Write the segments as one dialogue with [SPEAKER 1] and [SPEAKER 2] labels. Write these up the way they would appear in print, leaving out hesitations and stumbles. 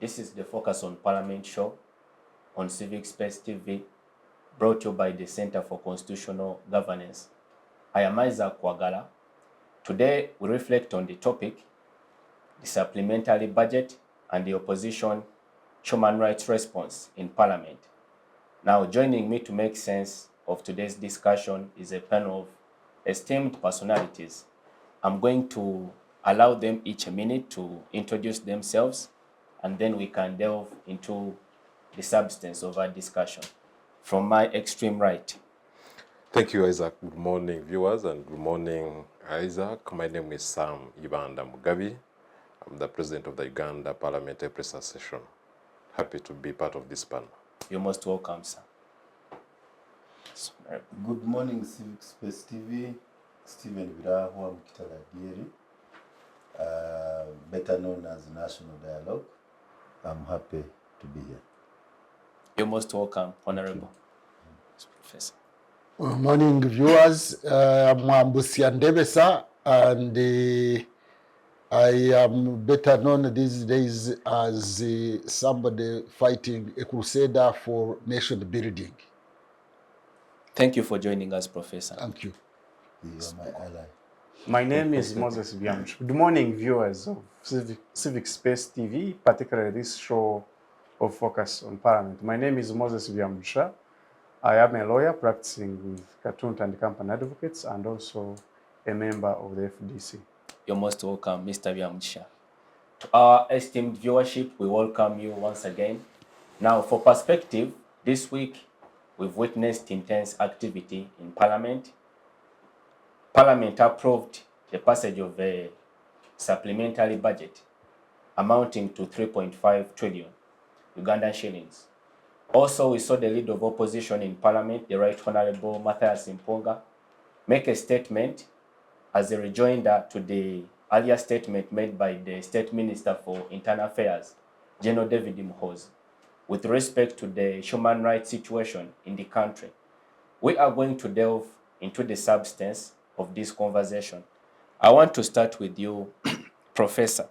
[SPEAKER 1] This is the Focus on Parliament show on Civic Space TV, brought to you by the Center for Constitutional Governance. I am Kwagala. Today, we reflect on the topic, the supplementary budget and the opposition human rights response in Parliament. Now, joining me to make sense of today's discussion is a panel of esteemed personalities. I'm going to allow them each a minute to introduce themselves, and then we can delve into the substance of our discussion. From my extreme right.
[SPEAKER 2] Thank you, Isaac. Good morning, viewers, and good morning, Isaac. My name is Sam Ibanda Mugabi. I'm the president of the Uganda Parliamentary Press Association. Happy to be part of this panel.
[SPEAKER 1] You're most welcome, sir.
[SPEAKER 3] Good morning, Civic Space TV. Stephen Birahwa, Mukitale, better known as National Dialogue. I'm happy to be here.
[SPEAKER 1] You're most welcome, Honorable Professor.
[SPEAKER 4] Good morning, viewers. I'm Mwambutsya Ndebesa, and I am better known these days as somebody fighting a crusader for nation building.
[SPEAKER 1] Thank you for joining us, Professor.
[SPEAKER 4] Thank you.
[SPEAKER 3] You are my ally.
[SPEAKER 5] My name is Byamugisha. Good morning, viewers of Civic Space TV, particularly this show of Focus on Parliament. My name is Byamugisha. I am a lawyer practicing with Katunta and Company Advocates and also a member of the FDC.
[SPEAKER 1] You're most welcome, Mr. Byamugisha. To our esteemed viewership, we welcome you once again. Now, for perspective, this week we've witnessed intense activity in Parliament. Parliament approved the passage of a supplementary budget amounting to 3.5 trillion Ugandan shillings. Also, we saw the leader of opposition in Parliament, the Right Honorable Matthias Mpuuga, make a statement as a rejoinder to the earlier statement made by the State Minister for Internal Affairs, General David Muhoozi, with respect to the human rights situation in the country. We are going to delve into the substance of this conversation. I want to start with you, Professor.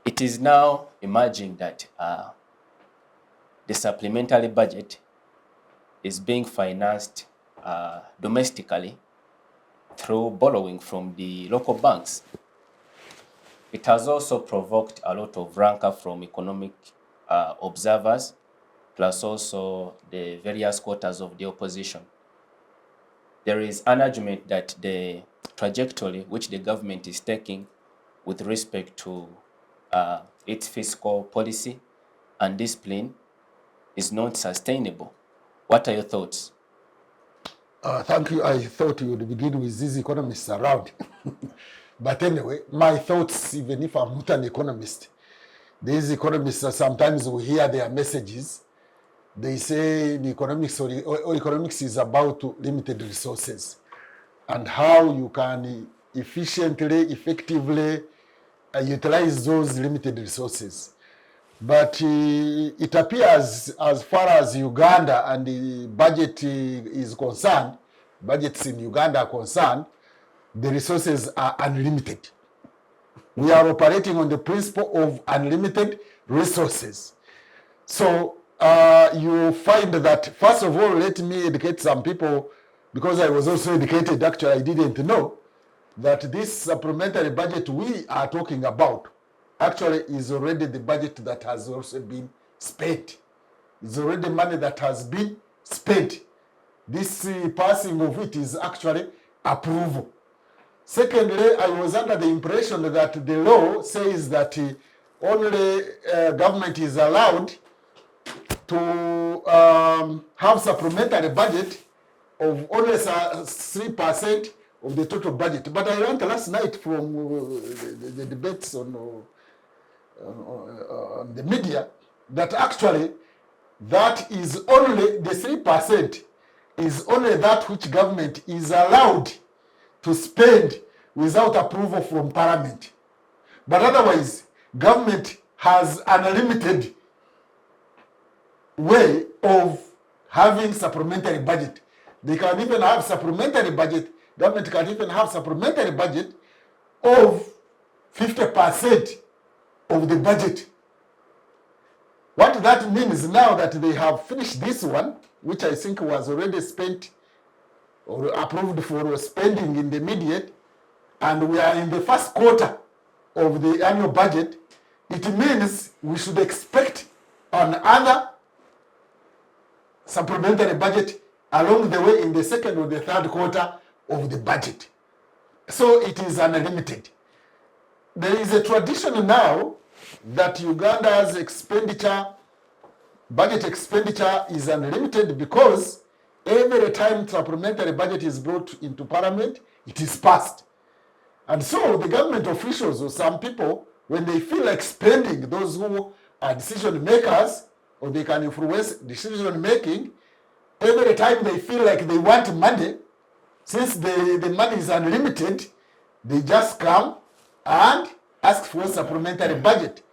[SPEAKER 1] It is now emerging that the supplementary budget is being financed domestically through borrowing from the local banks. It has also provoked a lot of rancor from economic observers, plus also the various quarters of the opposition. There is an argument that the trajectory which the government is taking with respect to its fiscal policy and discipline is not sustainable. What are your thoughts?
[SPEAKER 4] Thank you. I thought you would begin with these economists around. But anyway, my thoughts, even if I'm not an economist, these economists, sometimes we hear their messages. They say the economics or economics is about limited resources and how you can efficiently, effectively utilize those limited resources. But it appears, as far as Uganda and the budget is concerned, budgets in Uganda are concerned, the resources are unlimited. We are operating on the principle of unlimited resources. So you find that, first of all, let me educate some people, because I was also educated, actually I didn't know, that this supplementary budget we are talking about actually is already the budget that has also been spent. It's already money that has been spent. This passing of it is actually approval. Secondly, I was under the impression that the law says that only government is allowed to have supplementary budget of only 3% of the total budget. But I learned last night from the debates on the media that actually that is only the 3% is only that which government is allowed to spend without approval from Parliament. But otherwise, government has an unlimited way of having supplementary budget. They can even have supplementary budget, government can even have supplementary budget of 50% of the budget What that means now that they have finished this one, which I think was already spent or approved for spending in the immediate, and we are in the first quarter of the annual budget, it means we should expect another supplementary budget along the way in the second or the third quarter of the budget. So it is unlimited. There is a tradition now that Uganda's budget expenditure is unlimited because every time supplementary budget is brought into parliament, it is passed. And so the government officials or some people, when they feel like spending, those who are decision makers or they can influence decision making, every time they feel like they want money, since the money is unlimited, they just come and ask for supplementary budget.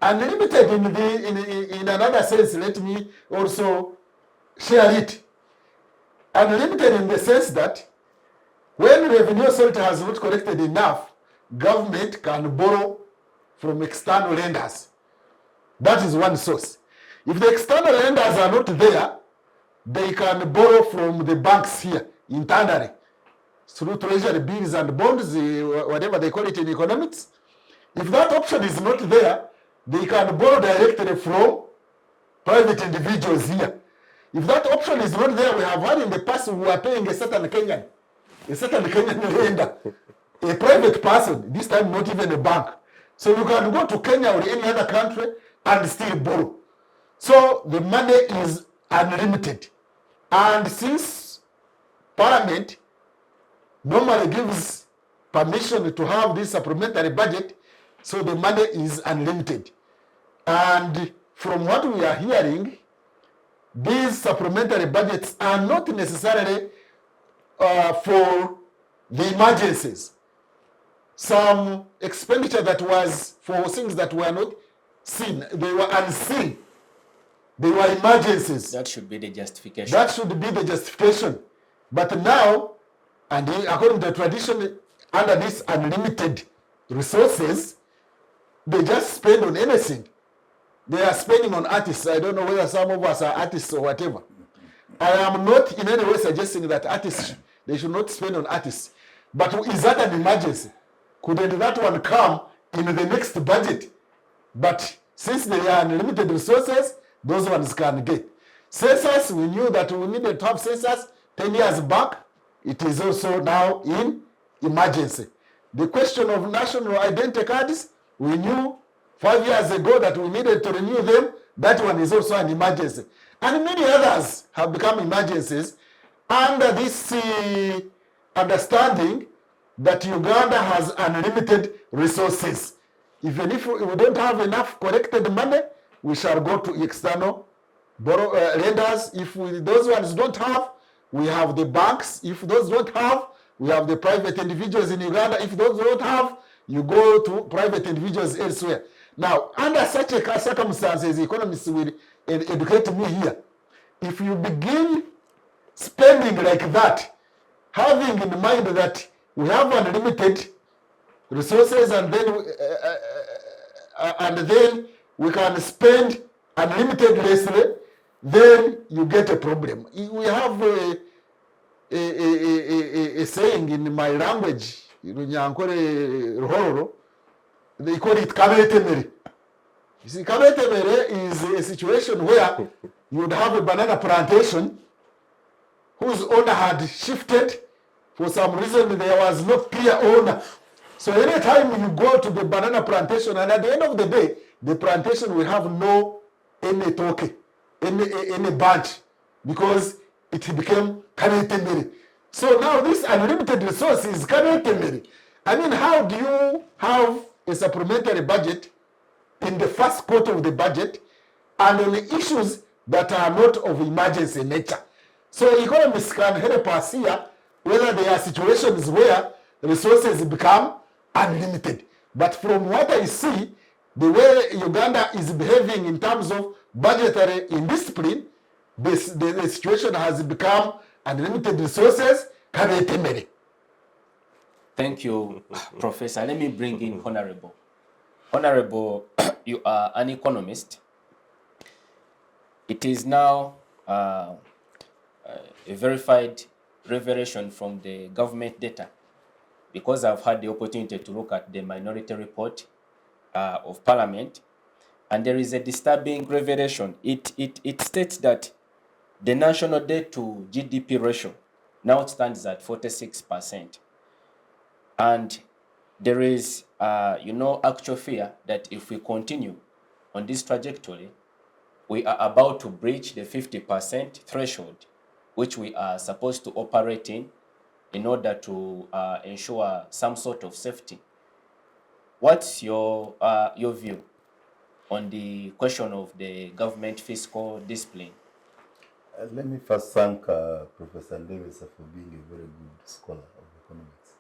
[SPEAKER 4] Unlimited in another sense, let me also share it. Unlimited in the sense that when revenue authority has not collected enough, government can borrow from external lenders. That is one source. If the external lenders are not there, they can borrow from the banks here internally through treasury bills and bonds, whatever they call it in economics. If that option is not there, they can borrow directly from private individuals here. If that option is not there, we have had in the past who are paying a certain Kenyan lender, a private person, this time not even a bank. So you can go to Kenya or any other country and still borrow. So the money is unlimited. And since Parliament normally gives permission to have this supplementary budget, so the money is unlimited. And from what we are hearing, these supplementary budgets are not necessarily for the emergencies. Some expenditure that was for things that were not seen, they were unseen. They were emergencies.
[SPEAKER 1] That should be the justification.
[SPEAKER 4] That should be the justification. But now, and according to tradition, under these unlimited resources, they just spend on anything. They are spending on artists. I don't know whether some of us are artists or whatever. I am not in any way suggesting that artists, they should not spend on artists. But is that an emergency? Couldn't that one come in the next budget? But since they are unlimited resources, those ones can get. Census, we knew that we needed to have census 10 years back. It is also now in emergency. The question of national identity cards, we knew 5 years ago that we needed to renew them. That one is also an emergency. And many others have become emergencies under this understanding that Uganda has unlimited resources. Even if we don't have enough collected money, we shall go to external lenders. If those ones don't have, we have the banks. If those don't have, we have the private individuals in Uganda. If those don't have, you go to private individuals elsewhere. Now, under such circumstances, economists will educate me here. If you begin spending like that, having in mind that we have unlimited resources and then we can spend unlimitedly, then you get a problem. We have a saying in my language, they call it kabetemere. You see, kabetemere is a situation where you would have a banana plantation whose owner had shifted. For some reason, there was no clear owner. So anytime you go to the banana plantation, and at the end of the day, the plantation will have no any toke, any bunch, because it became kabetemere. So now this unlimited resource is kabetemere. I mean, how do you have a supplementary budget in the first quarter of the budget and on the issues that are not of emergency nature? So economists can help us here whether there are situations where resources become unlimited. But from what I see, the way Uganda is behaving in terms of budgetary indiscipline, the situation has become unlimited resources.
[SPEAKER 1] Thank you, Professor. Let me bring in Honorable. Honorable, you are an economist. It is now a verified revelation from the government data, because I've had the opportunity to look at the minority report of Parliament, and there is a disturbing revelation. It states that the national debt to GDP ratio now stands at 46%. And there is, actual fear that if we continue on this trajectory, we are about to breach the 50% threshold, which we are supposed to operate in order to ensure some sort of safety. What's your view on the question of the government fiscal discipline?
[SPEAKER 3] Let me first thank Professor Ndebesa for being a very good scholar of economics.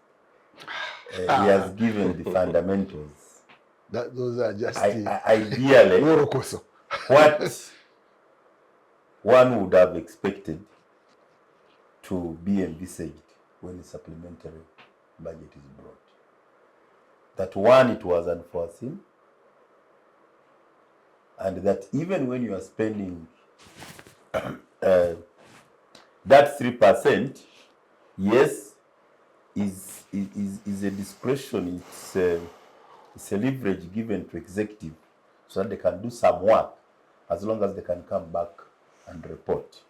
[SPEAKER 3] He has given the fundamentals.
[SPEAKER 4] Those are just
[SPEAKER 3] Ideally, what one would have expected to be envisaged when a supplementary budget is brought. That one, it was unforeseen, and that even when you are spending that 3%, yes, is a discretion. It's a leverage given to executive so that they can do some work as long as they can come back and report.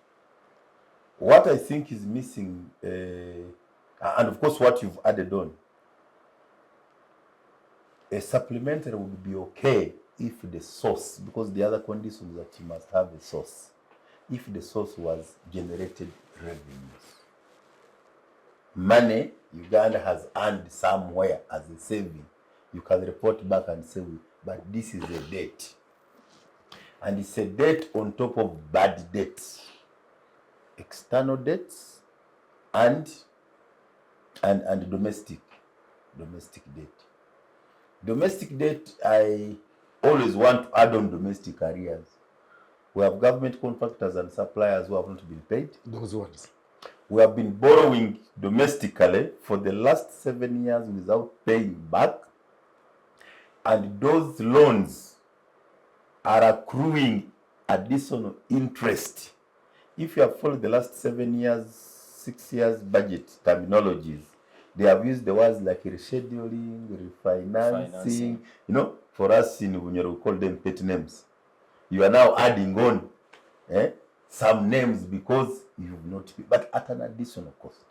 [SPEAKER 3] What I think is missing, and of course what you've added on, a supplementary would be okay if the source, because the other condition is that you must have a source, if the source was generated revenues. Money Uganda has earned somewhere as a saving. You can report back and say, but this is a debt. And it's a debt on top of bad debts, external debts, and domestic debt. Domestic debt, I always want to add on domestic areas. We have government contractors and suppliers who have not been paid.
[SPEAKER 4] those ones.
[SPEAKER 3] We have been borrowing domestically for the last 7 years without paying back. And those loans are accruing additional interest. If you have followed the last 7 years, 6 years budget terminologies, they have used the words like rescheduling, refinancing. You know, for us in Bunyoro, we call them pet names. You are now adding on some names because you have not paid, but at an additional cost.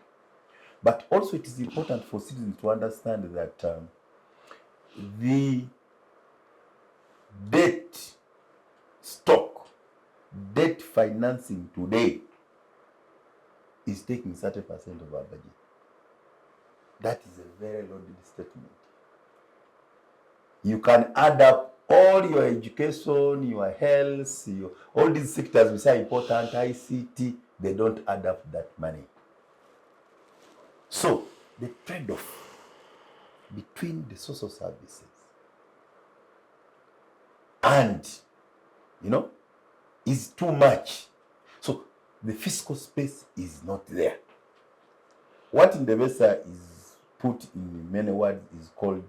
[SPEAKER 3] But also it is important for citizens to understand that the debt stock, debt financing today is taking 30% of our budget. That is a very loaded statement. You can add up all your education, your health, all these sectors which are important, ICT, they don't add up that money. So the trade-off between the social services and, is too much. So the fiscal space is not there. What Ndebesa is put in many words is called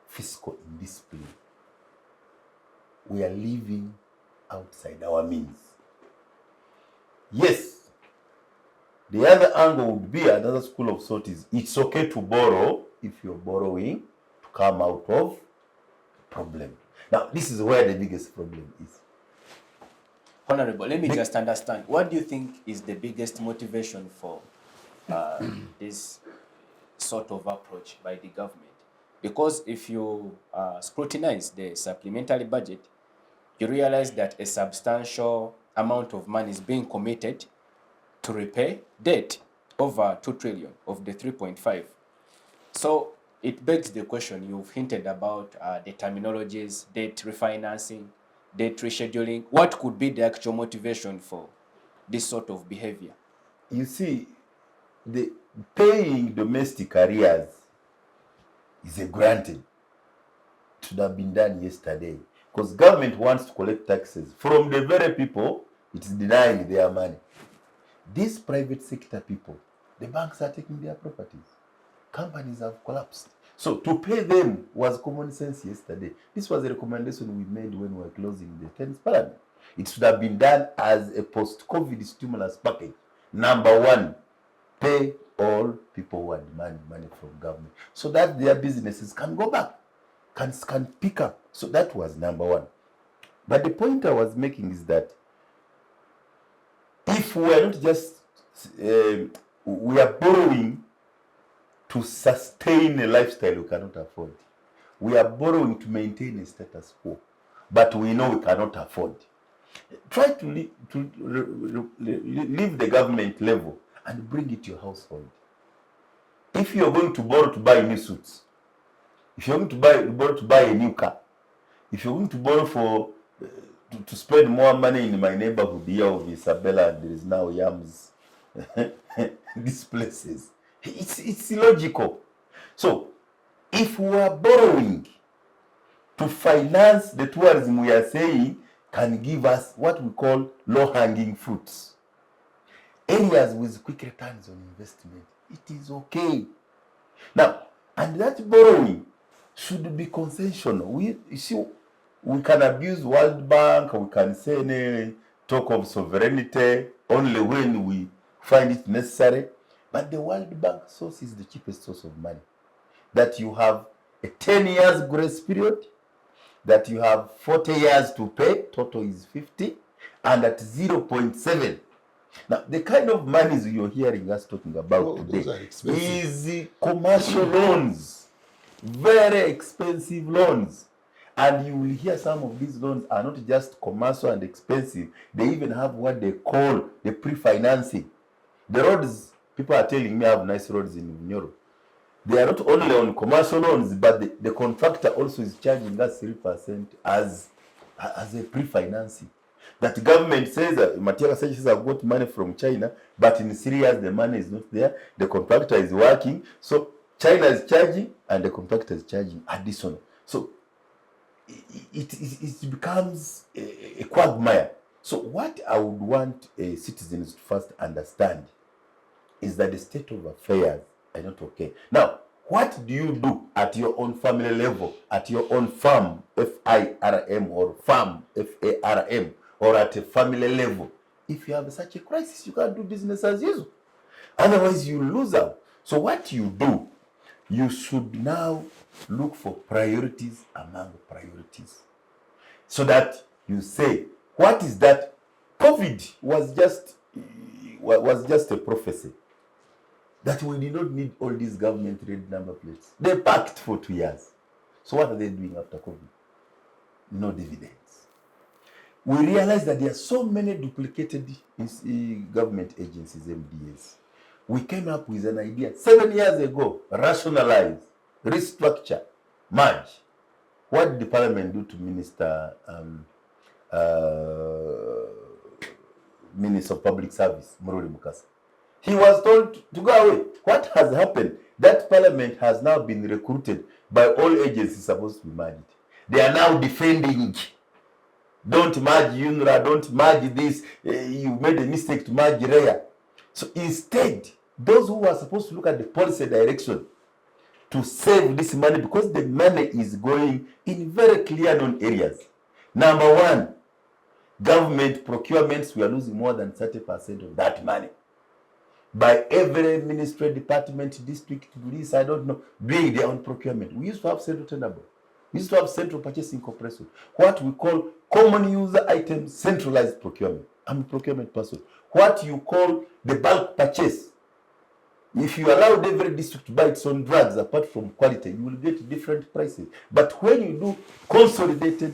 [SPEAKER 3] fiscal indiscipline. We are living outside our means. Yes, the other angle would be, another school of thought is, it's okay to borrow if you're borrowing to come out of a problem. Now, this is where the biggest problem is.
[SPEAKER 1] Honorable, let me just understand. What do you think is the biggest motivation for this sort of approach by the government? Because if you scrutinize the supplementary budget, you realize that a substantial amount of money is being committed to repay debt, over 2 trillion of the 3.5. So it begs the question you've hinted about, the terminologies, debt refinancing, debt rescheduling. What could be the actual motivation for this sort of behavior?
[SPEAKER 3] You see, the paying domestic arrears is a granted. It should have been done yesterday. Because government wants to collect taxes from the very people it is denying their money. These private sector people, the banks are taking their properties. Companies have collapsed. So to pay them was common sense yesterday. This was a recommendation we made when we were closing the 10th parliament. It should have been done as a post-COVID stimulus package. Number one, pay all people who are demanding money from government so that their businesses can go back, can pick up. So that was number one. But the point I was making is that if we are not just, we are borrowing to sustain a lifestyle we cannot afford. We are borrowing to maintain a status quo, but we know we cannot afford. Try to leave the government level and bring it to your household. If you're going to borrow to buy new suits, if you're going to borrow to buy a new car, if you're going to borrow for to spend more money in my neighborhood here of Isabella, and there is now Yams, these places, it's illogical. So if we are borrowing to finance the tourism we are saying can give us what we call low-hanging fruits, areas with quick returns on investment, it is okay. Now, and that borrowing should be concessional. We can abuse World Bank, we can say talk of sovereignty only when we find it necessary. But the World Bank source is the cheapest source of money. That you have a 10 years grace period, that you have 40 years to pay, total is 50, and at 0.7. Now, the kind of monies you're hearing us talking about today is commercial loans, very expensive loans. And you will hear some of these loans are not just commercial and expensive, they even have what they call the pre-financing. The roads, people are telling me I have nice roads in Bunyoro. They are not only on commercial loans, but the contractor also is charging us 3% as a pre-financing. That government says that material says I've got money from China, but in 3 years the money is not there. The contractor is working, so China is charging and the contractor is charging additional. So it becomes a quagmire. So what I would want citizens to first understand is that the state of affairs are not okay. Now, what do you do at your own family level, at your own farm, F-I-R-M, or farm, F-A-R-M, or at a family level? If you have such a crisis, you can't do business as usual. Otherwise, you lose out. So what you do, you should now look for priorities among priorities. So that you say, what is that? COVID was just a prophecy. That we did not need all these government red number plates. They packed for 2 years. So what are they doing after COVID? No dividends. We realize that there are so many duplicated government agencies, MDAs. We came up with an idea 7 years ago: rationalize, restructure, merge. What did the parliament do to Minister of Public Service, Mururi Mukasa? He was told to go away. What has happened? That parliament has now been recruited by all agencies supposed to be merged. They are now defending. Don't merge UNRWA, don't merge this. You made a mistake to merge REA. So instead, those who are supposed to look at the policy direction to save this money, because the money is going in very clear known areas. Number one, government procurements, we are losing more than 30% of that money. By every ministry, department, district, police, I don't know, doing their own procurement. We used to have central tender board. We used to have central purchasing corporation. What we call common user items, centralized procurement. I'm a procurement person. What you call the bulk purchase. If you allowed every district to buy its own drugs apart from quality, you will get different prices. But when you do consolidated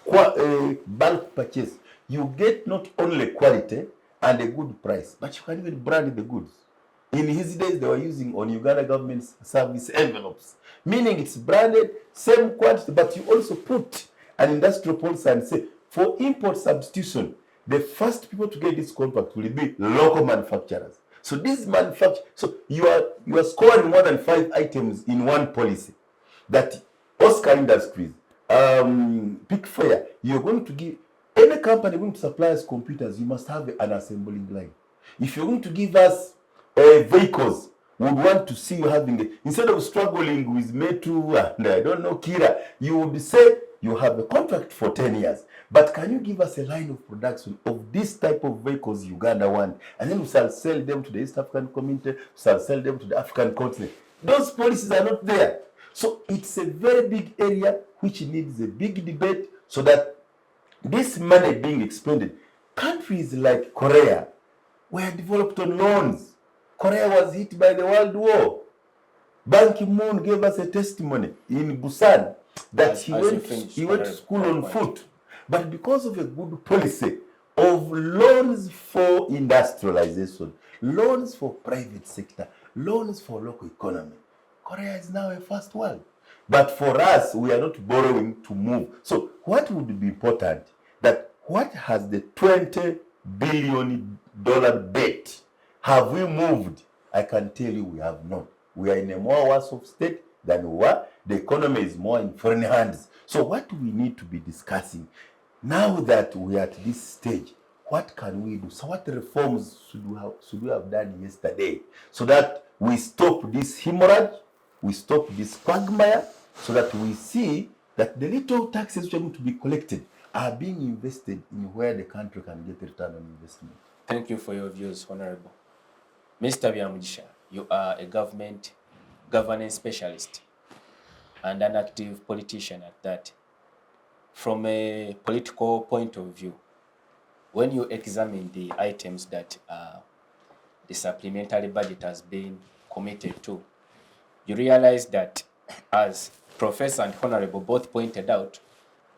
[SPEAKER 3] bulk purchase, you get not only quality and a good price, but you can even brand the goods. In his days, they were using on Uganda government's service envelopes, meaning it's branded, same quantity, but you also put an industrial policy and say, for import substitution, the first people to get this contract will be local manufacturers. So these manufacturers, so you are scoring more than 5 items in one policy. That Oscar Industries, Pick Fair, you're going to give any company going to supply us computers, you must have an assembling line. If you're going to give us vehicles, we would want to see you having it. Instead of struggling with Metu and I don't know, Kira, you would say you have a contract for 10 years. But can you give us a line of production of this type of vehicles Uganda want? And then we shall sell them to the East African community, we shall sell them to the African continent. Those policies are not there. So it's a very big area which needs a big debate so that this money being expended, countries like Korea were developed on loans. Korea was hit by the World War. Ban Ki-moon gave us a testimony in Busan that he went to school on foot. But because of a good policy of loans for industrialization, loans for private sector, loans for local economy, Korea is now a first world. But for us, we are not borrowing to move. So what would be important, that what has the $20 billion debt? Have we moved? I can tell you we have not. We are in a more worse off state than we were. The economy is more in foreign hands. So what we need to be discussing, now that we are at this stage, what can we do? So what reforms should we have done yesterday so that we stop this hemorrhage, we stop this quagmire, so that we see that the little taxes which are going to be collected are being invested in where the country can get a return on investment.
[SPEAKER 1] Thank you for your views, Honorable. Mr. Byamugisha, you are a governance specialist and an active politician at that. From a political point of view, when you examine the items that the supplementary budget has been committed to, you realize that, as Professor and Honorable both pointed out,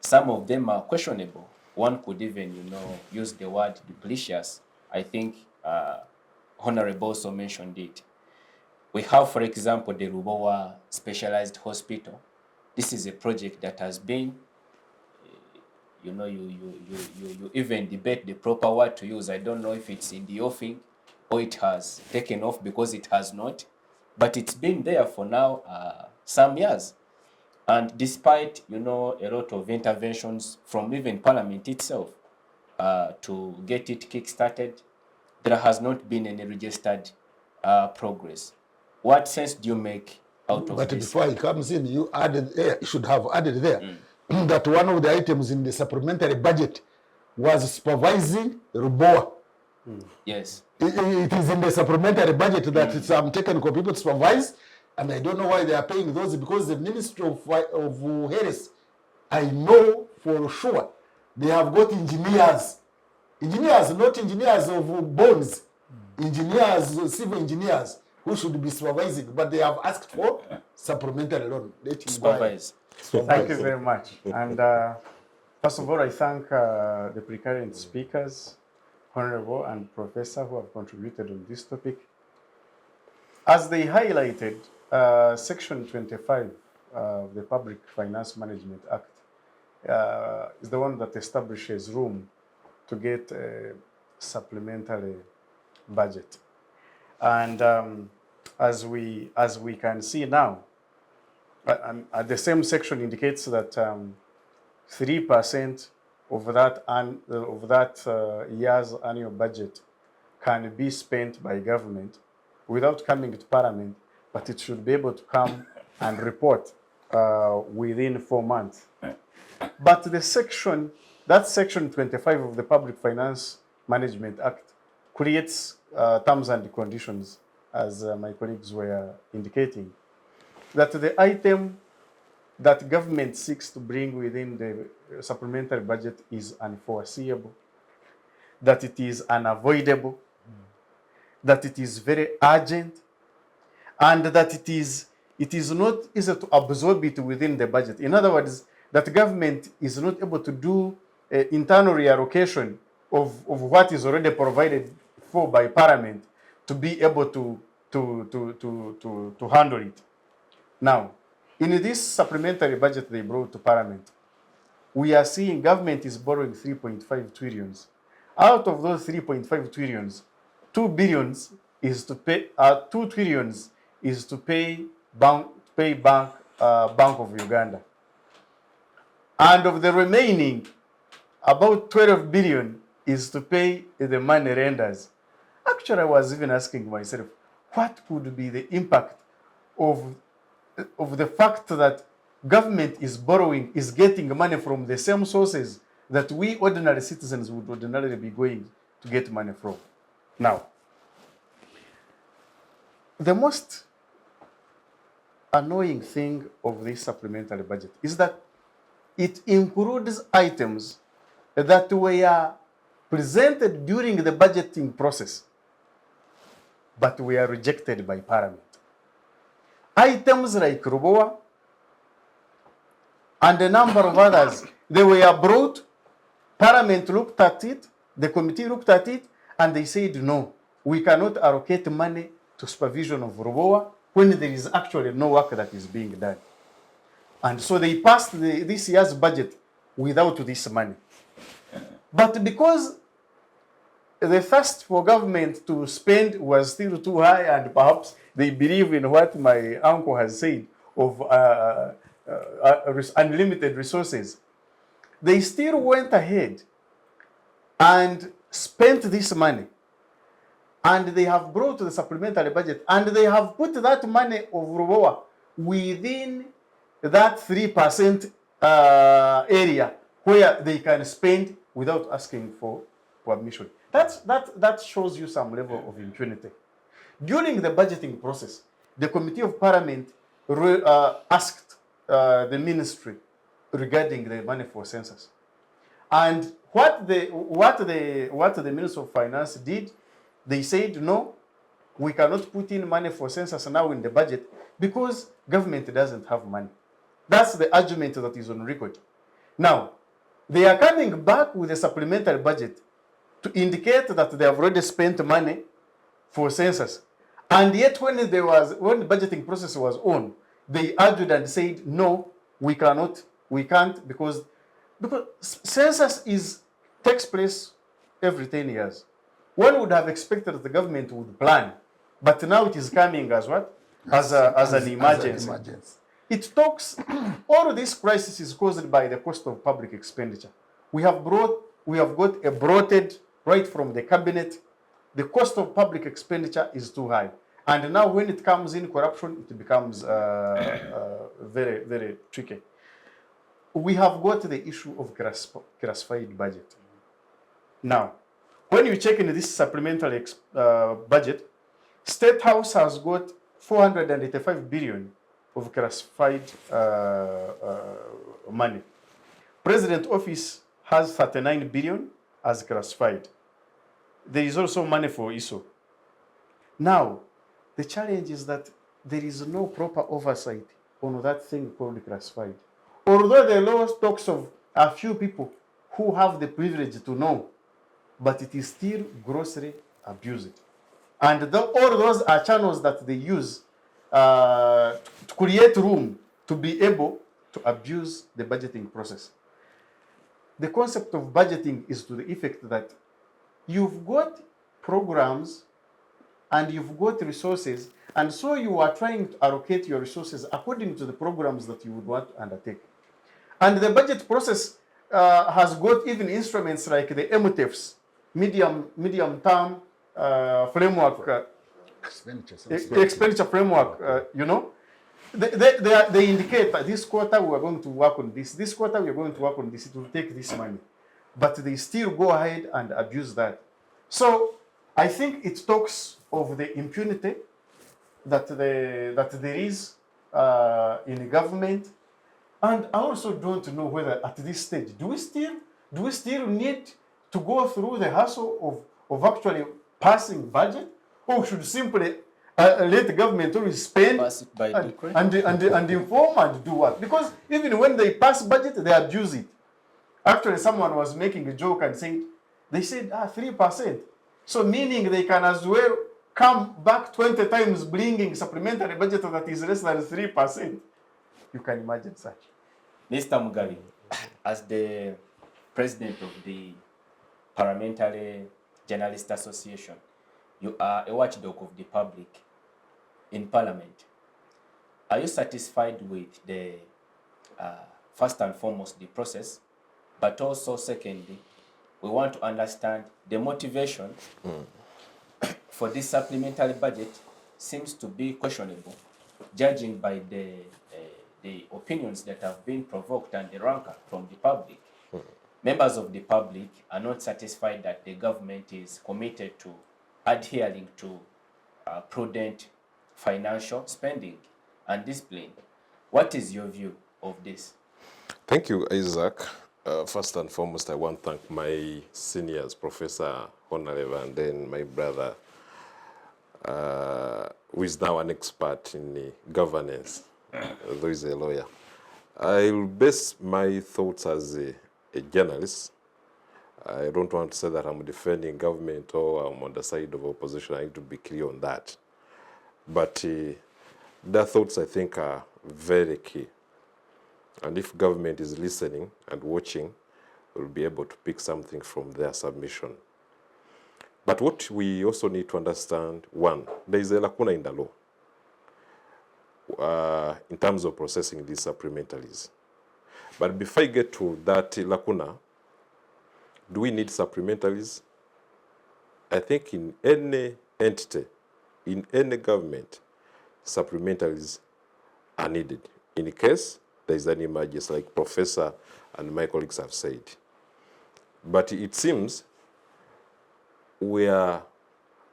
[SPEAKER 1] some of them are questionable. One could even, use the word duplicious. I think Honorable also mentioned it. We have, for example, the Rubowa Specialized Hospital. This is a project that has been, you even debate the proper word to use. I don't know if it's in the offing or it has taken off, because it has not. But it's been there for now some years. And despite, a lot of interventions from even Parliament itself to get it kick-started, there has not been any registered progress. What sense do you make out of
[SPEAKER 4] But
[SPEAKER 1] this?
[SPEAKER 4] before he comes in, you should have added there that one of the items in the supplementary budget was supervising Rubowa.
[SPEAKER 1] Yes.
[SPEAKER 4] It is in the supplementary budget that some technical people supervise, and I don't know why they are paying those, because the Ministry of Health, I know for sure, they have got engineers, not engineers of bones, engineers, civil engineers, who should be supervising, but they have asked for supplementary loan.
[SPEAKER 1] Supervise.
[SPEAKER 5] Thank you very much. And first of all, I thank the precurrent speakers, Honorable and Professor, who have contributed on this topic. As they highlighted, Section 25 of the Public Finance Management Act is the one that establishes room to get a supplementary budget. And as we can see now, the same section indicates that 3% of that year's annual budget can be spent by government without coming to Parliament, but it should be able to come and report within 4 months. But that section 25 of the Public Finance Management Act creates terms and conditions, as my colleagues were indicating, that the item that government seeks to bring within the supplementary budget is unforeseeable, that it is unavoidable, that it is very urgent, and that it is not easy to absorb it within the budget. In other words, that government is not able to do internal reallocation of what is already provided for by Parliament to be able to handle it. Now, in this supplementary budget they brought to Parliament, we are seeing government is borrowing 3.5 trillions. Out of those 3.5 trillions, 2 billions is to pay, 2 trillions is to pay Bank of Uganda. And of the remaining, about 12 billion is to pay the money lenders. Actually, I was even asking myself, what could be the impact of the fact that government is borrowing, is getting money from the same sources that we ordinary citizens would ordinarily be going to get money from. Now, the most annoying thing of this supplementary budget is that it includes items that were presented during the budgeting process, but were rejected by Parliament. Items like Ruboa and a number of others, they were brought, Parliament looked at it, the committee looked at it, and they said, no, we cannot allocate money to supervision of Ruboa when there is actually no work that is being done. And so they passed this year's budget without this money. But because the thirst for government to spend was still too high, and perhaps they believe in what my uncle has said of unlimited resources, they still went ahead and spent this money. And they have brought the supplementary budget, and they have put that money of Ruboa within that 3% area where they can spend without asking for permission. That shows you some level of impunity. During the budgeting process, the Committee of Parliament asked the ministry regarding the money for census. And what the Minister of Finance did, they said, no, we cannot put in money for census now in the budget because government doesn't have money. That's the argument that is on record. Now, they are coming back with a supplementary budget to indicate that they have already spent money for census. And yet when the budgeting process was on, they argued and said, no, we can't because census takes place every 10 years. One would have expected that the government would plan, but now it is coming as what? As an emergency. It talks, all this crisis is caused by the cost of public expenditure. We have got a bloated, right from the cabinet, the cost of public expenditure is too high. And now when it comes in corruption, it becomes very, very tricky. We have got the issue of classified budget. Now, when you check in this supplementary budget, State House has got 485 billion of classified money. President Office has 39 billion as classified. There is also money for ISO. Now, the challenge is that there is no proper oversight on that thing called classified. Although the law talks of a few people who have the privilege to know, but it is still grossly abused. And all those are channels that they use to create room to be able to abuse the budgeting process. The concept of budgeting is to the effect that you've got programs and you've got resources, and so you are trying to allocate your resources according to the programs that you would want to undertake. And the budget process has got even instruments like the MTFs, medium-term framework, expenditure framework, you know. They indicate that this quarter we are going to work on this quarter we are going to work on this, it will take this money. But they still go ahead and abuse that. So I think it talks of the impunity that there is in government. And I also don't know whether at this stage, do we still need to go through the hassle of actually passing budget, or should simply let the government always spend and inform and do what? Because even when they pass budget, they abuse it. Actually, someone was making a joke and saying, they said 3%. So meaning they can as well come back 20 times bringing supplementary budget that is less than 3%. You can imagine such.
[SPEAKER 1] Mr. Mugabi, as the president of the Parliamentary Journalists Association, you are a watchdog of the public in Parliament. Are you satisfied with the, first and foremost, the process, but also secondly, we want to understand the motivation for this supplementary budget seems to be questionable, judging by the the opinions that have been provoked and the rancor from the public. Members of the public are not satisfied that the government is committed to adhering to prudent financial spending and discipline. What is your view of this?
[SPEAKER 2] Thank you, Isaac. First and foremost, I want to thank my seniors, Professor Honorable, and then my brother, who is now an expert in governance, though he's a lawyer. I'll base my thoughts as a journalist. I don't want to say that I'm defending government or I'm on the side of opposition. I need to be clear on that. But their thoughts, I think, are very key. And if government is listening and watching, we'll be able to pick something from their submission. But what we also need to understand, one, there is a lacuna in the law in terms of processing these supplementaries. But before I get to that lacuna, do we need supplementaries? I think in any entity, in any government, supplementaries are needed. In case there is an emergency, like Professor and my colleagues have said. But it seems we are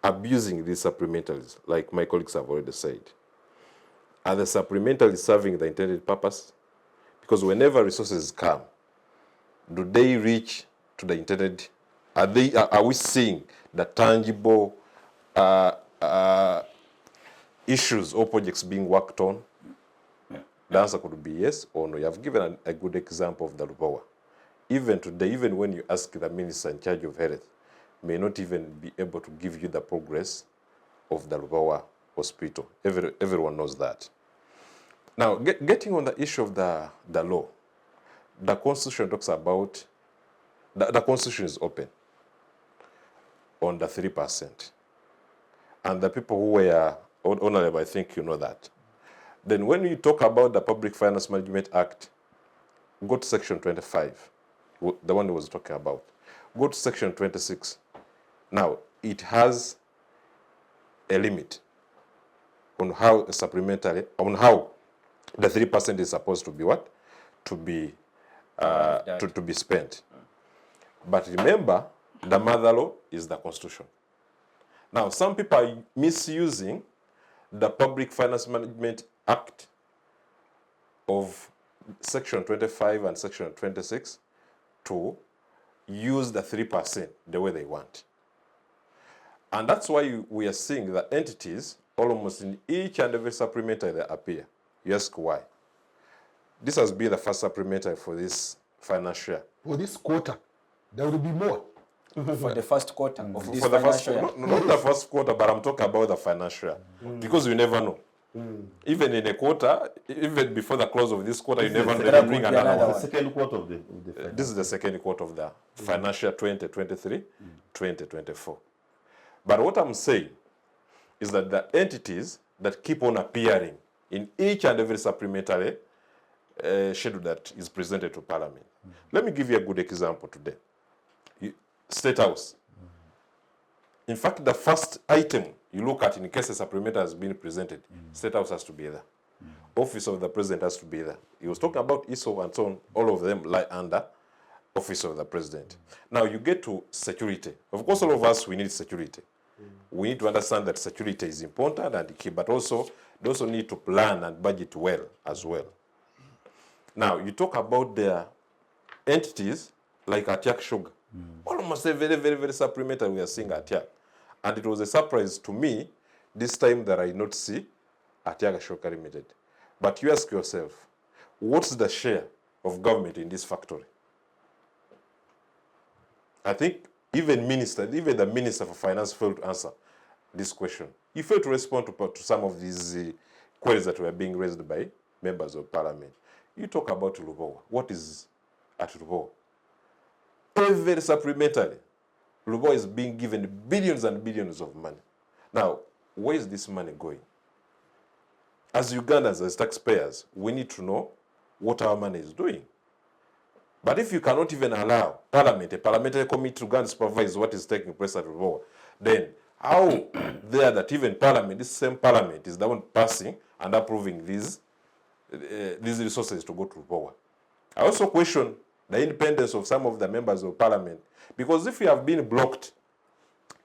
[SPEAKER 2] abusing these supplementaries, like my colleagues have already said. Are the supplementaries serving the intended purpose? Because whenever resources come, do they reach to the intended? Are we seeing the tangible issues or projects being worked on? The answer could be yes or no. You have given a good example of the Lubawa. Even today, even when you ask the minister in charge of health, may not even be able to give you the progress of the Lubawa hospital. Everyone knows that. Now, getting on the issue of the law, the Constitution talks about, the Constitution is open on the 3%. And the people who were honorable, I think you know that. Then when you talk about the Public Finance Management Act, go to section 25, the one I was talking about. Go to section 26. Now, it has a limit on how a supplementary, on how the 3% is supposed to be what? To be spent. But remember, the mother law is the Constitution. Now, some people are misusing the Public Finance Management Act of section 25 and section 26 to use the 3% the way they want. And that's why we are seeing the entities almost in each and every supplementary that appear. You ask why. This has been the first supplementary for this financial year.
[SPEAKER 4] For this quarter, there will be more.
[SPEAKER 1] For the first quarter of this
[SPEAKER 2] For the first,
[SPEAKER 1] financial year.
[SPEAKER 2] not the first quarter, but I'm talking about the financial year. Because you never know. Even in a quarter, even before the close of this quarter, you never know they bring another one.
[SPEAKER 3] The second quarter of the
[SPEAKER 2] This is the second quarter of the financial 2023, 2024. But what I'm saying is that the entities that keep on appearing in each and every supplementary schedule that is presented to Parliament. Let me give you a good example today. State House. In fact, the first item you look at in case a supplementary has been presented, State House has to be there. Office of the President has to be there. He was talking about ISO and so on. All of them lie under Office of the President. Now you get to security. Of course, all of us, we need security. We need to understand that security is important and key, but also they also need to plan and budget well as well. Now, you talk about their entities like Atiak Sugar. Almost a very, very, very supplementary we are seeing Atiak. And it was a surprise to me this time that I not see Atiak Sugar Limited. But you ask yourself, what's the share of government in this factory? I think even the Minister for Finance failed to answer this question. He failed to respond to some of these queries that were being raised by members of Parliament. You talk about Lubawa. What is at Lubawa? Every supplementary, Lubawa is being given billions and billions of money. Now, where is this money going? As Ugandans, as taxpayers, we need to know what our money is doing. But if you cannot even allow Parliament, a parliamentary committee to go and supervise what is taking place at Lubawa, then how there that even Parliament, this same Parliament, is the one passing and approving these these resources to go to Lubowa. I also question the independence of some of the members of parliament, because if you have been blocked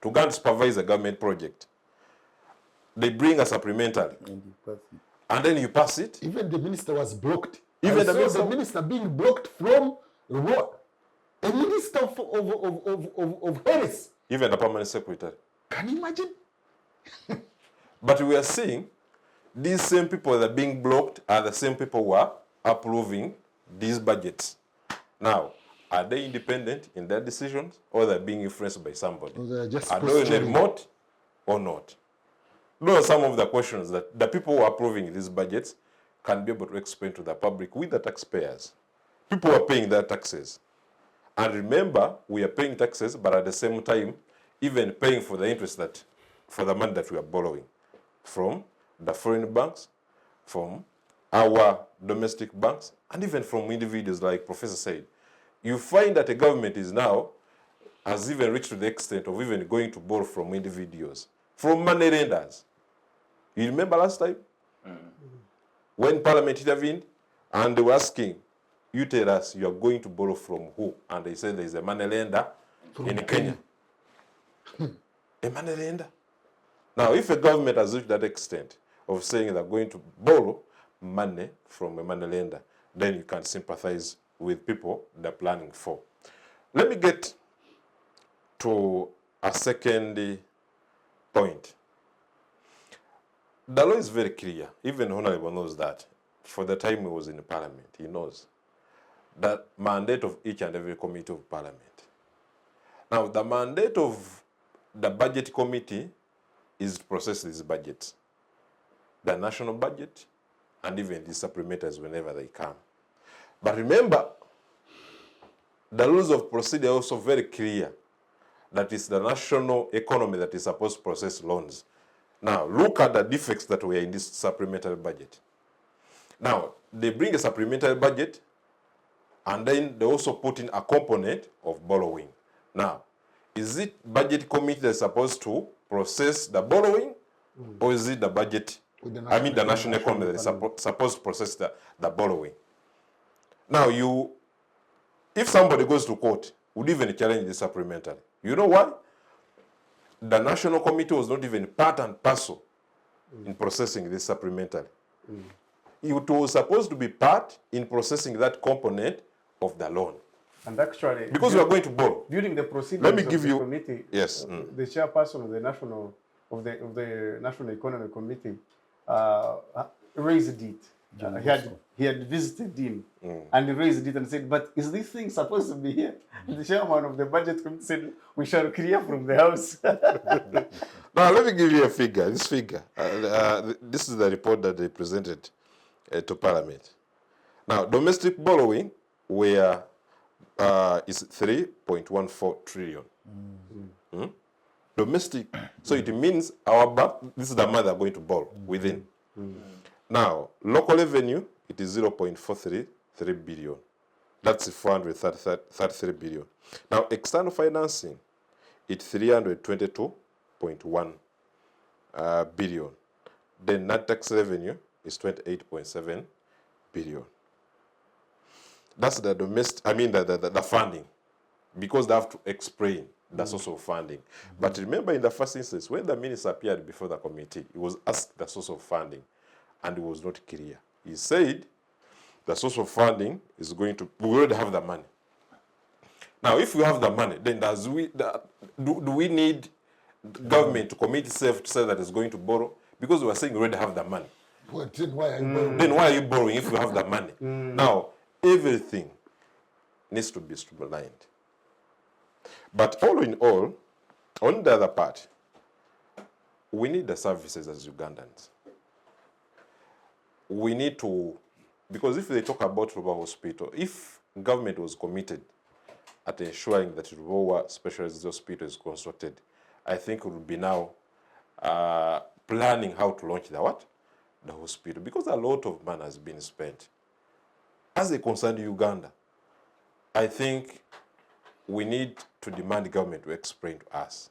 [SPEAKER 2] to go and supervise a government project, they bring a supplementary, and then you pass it.
[SPEAKER 4] Even the minister was blocked.
[SPEAKER 2] Even
[SPEAKER 4] the minister being blocked from what? A minister of Harris.
[SPEAKER 2] Even the permanent secretary.
[SPEAKER 4] Can you imagine?
[SPEAKER 2] But we are seeing these same people that are being blocked are the same people who are approving these budgets. Now, are they independent in their decisions, or they're being influenced by somebody?
[SPEAKER 4] They're just
[SPEAKER 2] are they in the remote or not? Those are some of the questions that the people who are approving these budgets can be able to explain to the public with the taxpayers. People are paying their taxes. And remember, we are paying taxes, but at the same time, even paying for the interest for the money that we are borrowing from the foreign banks, from our domestic banks, and even from individuals, like Professor said. You find that a government has even reached to the extent of even going to borrow from individuals, from money lenders. You remember last time? When Parliament intervened and they were asking, you tell us you are going to borrow from who? And they said there is a money lender in Kenya. A money lender. Now, if a government has reached that extent of saying they're going to borrow money from a money lender, then you can sympathize with people they're planning for. Let me get to a second point. The law is very clear. Even Honorable knows that. For the time he was in Parliament, he knows the mandate of each and every committee of Parliament. Now, the mandate of the budget committee is to process these budgets, the national budget, and even the supplementals whenever they come. But remember, the rules of procedure are also very clear. That is the national economy that is supposed to process loans. Now, look at the defects that were in this supplementary budget. Now, they bring a supplementary budget, and then they also put in a component of borrowing. Now, is it budget committee that's supposed to process the borrowing, or is it the budget, the national economy that is supposed to process the borrowing? Now, if somebody goes to court, would even challenge the supplementary. You know why? The National Committee was not even part and parcel in processing this supplementary. It was supposed to be part in processing that component of the loan.
[SPEAKER 5] And actually,
[SPEAKER 2] because we are going to borrow.
[SPEAKER 5] During the proceedings
[SPEAKER 2] Let me give
[SPEAKER 5] of the
[SPEAKER 2] you,
[SPEAKER 5] committee,
[SPEAKER 2] yes,
[SPEAKER 5] the chairperson of the National Economic Committee raised it. He had visited him and he raised it and said, but is this thing supposed to be here? The chairman of the budget committee said, we shall clear from the house.
[SPEAKER 2] Now, let me give you a figure. This figure, this is the report that they presented to Parliament. Now, domestic borrowing is 3.14 trillion. Domestic, so it means our bank, this is the amount they're going to borrow within. Now, local revenue, it is 0.433 billion. That's 433 billion. Now, external financing, it's 322.1 billion. Then net tax revenue is 28.7 billion. That's the domestic, the funding, because they have to explain the source of funding. But remember, in the first instance, when the minister appeared before the committee, he was asked the source of funding, and it was not clear. He said the source of funding is going to, we already have the money. Now, if we have the money, then do we need government to commit itself to say that it's going to borrow? Because we are saying we already have the money.
[SPEAKER 4] Well, then why are you borrowing?
[SPEAKER 2] Then why are you borrowing if you have the money? Now, everything needs to be streamlined. But all in all, on the other part, we need the services as Ugandans. We need to, because if they talk about Rubawa Hospital, if government was committed at ensuring that Rubawa Specialist Hospital is constructed, I think it would be now planning how to launch the hospital, because a lot of money has been spent. As a concerned Uganda, I think we need to demand government to explain to us.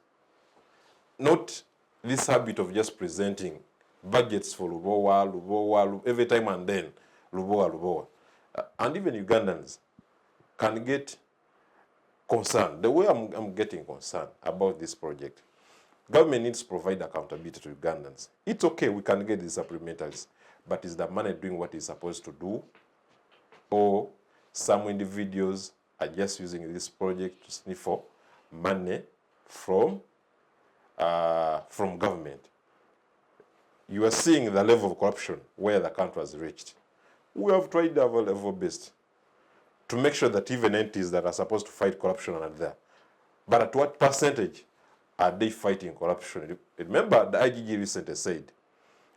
[SPEAKER 2] Not this habit of just presenting budgets for Lubowa, every time and then, Lubowa. And even Ugandans can get concerned. The way I'm getting concerned about this project, government needs to provide accountability to Ugandans. It's okay, we can get these supplementaries, but is the money doing what it's supposed to do? Or some individuals are just using this project to sniff for money from government? You are seeing the level of corruption where the country has reached. We have tried our level best to make sure that even entities that are supposed to fight corruption are there. But at what percentage are they fighting corruption? Remember, the IGG recently said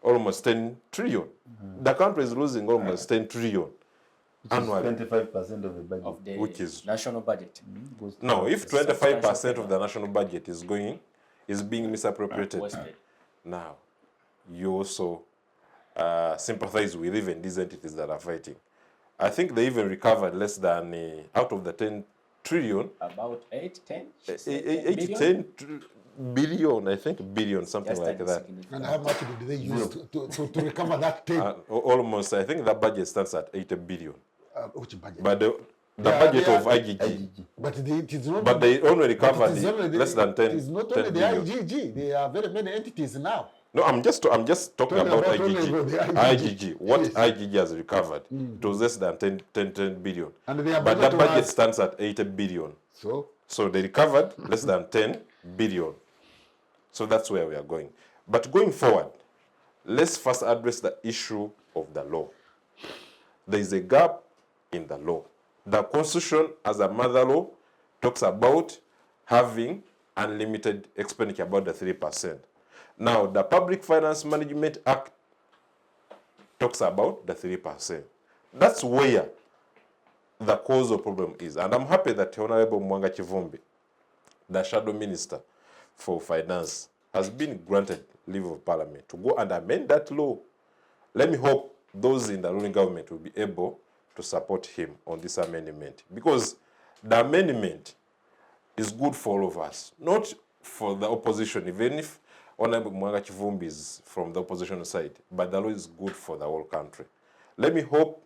[SPEAKER 2] almost 10 trillion. The country is losing almost 10 trillion annually.
[SPEAKER 3] 25% of the budget.
[SPEAKER 1] Of the
[SPEAKER 2] Which is
[SPEAKER 1] national budget.
[SPEAKER 2] No, if 25% of the national budget is being misappropriated,
[SPEAKER 1] Wasted.
[SPEAKER 2] now you also sympathize with even these entities that are fighting. I think they even recovered less than out of the 10 trillion.
[SPEAKER 1] About 8, 10?
[SPEAKER 2] 8 to 10 billion, I think billion, something
[SPEAKER 1] Just
[SPEAKER 2] like that.
[SPEAKER 4] And how much did they use to recover that 10?
[SPEAKER 2] Almost, I think the budget stands at 80 billion.
[SPEAKER 4] Which budget?
[SPEAKER 2] But the budget of IGG.
[SPEAKER 4] But it is not.
[SPEAKER 2] But they only recovered
[SPEAKER 4] it is only
[SPEAKER 2] less than 10
[SPEAKER 4] It is not
[SPEAKER 2] 10
[SPEAKER 4] only the
[SPEAKER 2] billion.
[SPEAKER 4] IGG. There are very many entities now.
[SPEAKER 2] No, I'm just talking
[SPEAKER 4] Talking
[SPEAKER 2] about
[SPEAKER 4] about only
[SPEAKER 2] IGG.
[SPEAKER 4] about the
[SPEAKER 2] IGG. What
[SPEAKER 4] Yes.
[SPEAKER 2] IGG has recovered, it was less than 10 billion.
[SPEAKER 4] And they are
[SPEAKER 2] But the
[SPEAKER 4] budget
[SPEAKER 2] budget
[SPEAKER 4] was-
[SPEAKER 2] stands at 80 billion.
[SPEAKER 4] So
[SPEAKER 2] They recovered less than 10 billion. So that's where we are going. But going forward, let's first address the issue of the law. There is a gap in the law. The Constitution, as a mother law, talks about having unlimited expenditure, about the 3%. Now, the Public Finance Management Act talks about the 3%. That's where the cause of problem is. And I'm happy that Honorable Mwanga Chivumbi, the Shadow Minister for Finance, has been granted leave of Parliament to go and amend that law. Let me hope those in the ruling government will be able to support him on this amendment, because the amendment is good for all of us, not for the opposition, even if Honorable Mwanga Chivumbi is from the opposition side, but the law is good for the whole country. Let me hope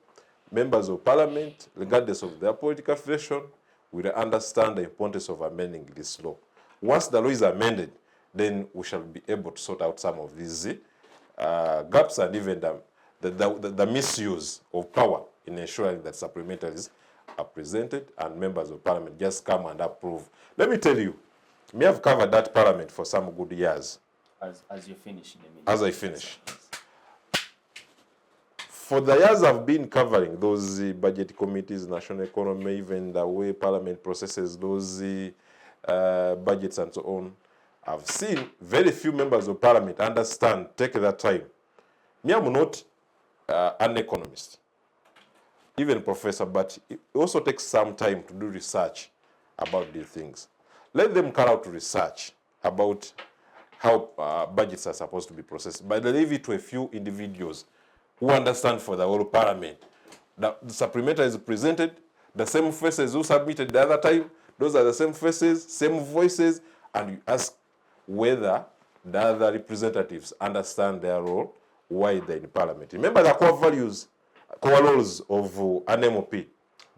[SPEAKER 2] members of Parliament, regardless of their political affiliation, will understand the importance of amending this law. Once the law is amended, then we shall be able to sort out some of these gaps and even the misuse of power in ensuring that supplementaries are presented and members of Parliament just come and approve. Let me tell you, me have covered that Parliament for some good years.
[SPEAKER 1] As you finish in a minute.
[SPEAKER 2] As I finish. For the years I've been covering those budget committees, national economy, even the way Parliament processes those budgets and so on, I've seen very few members of Parliament understand, take that time. Me, I'm not an economist, even professor, but it also takes some time to do research about these things. Let them carry out research about how budgets are supposed to be processed, but they leave it to a few individuals who understand for the whole Parliament. The supplementary is presented, the same faces who submitted the other time, those are the same faces, same voices, and you ask whether the other representatives understand their role, why they're in Parliament. Remember the core values, core roles of an MOP.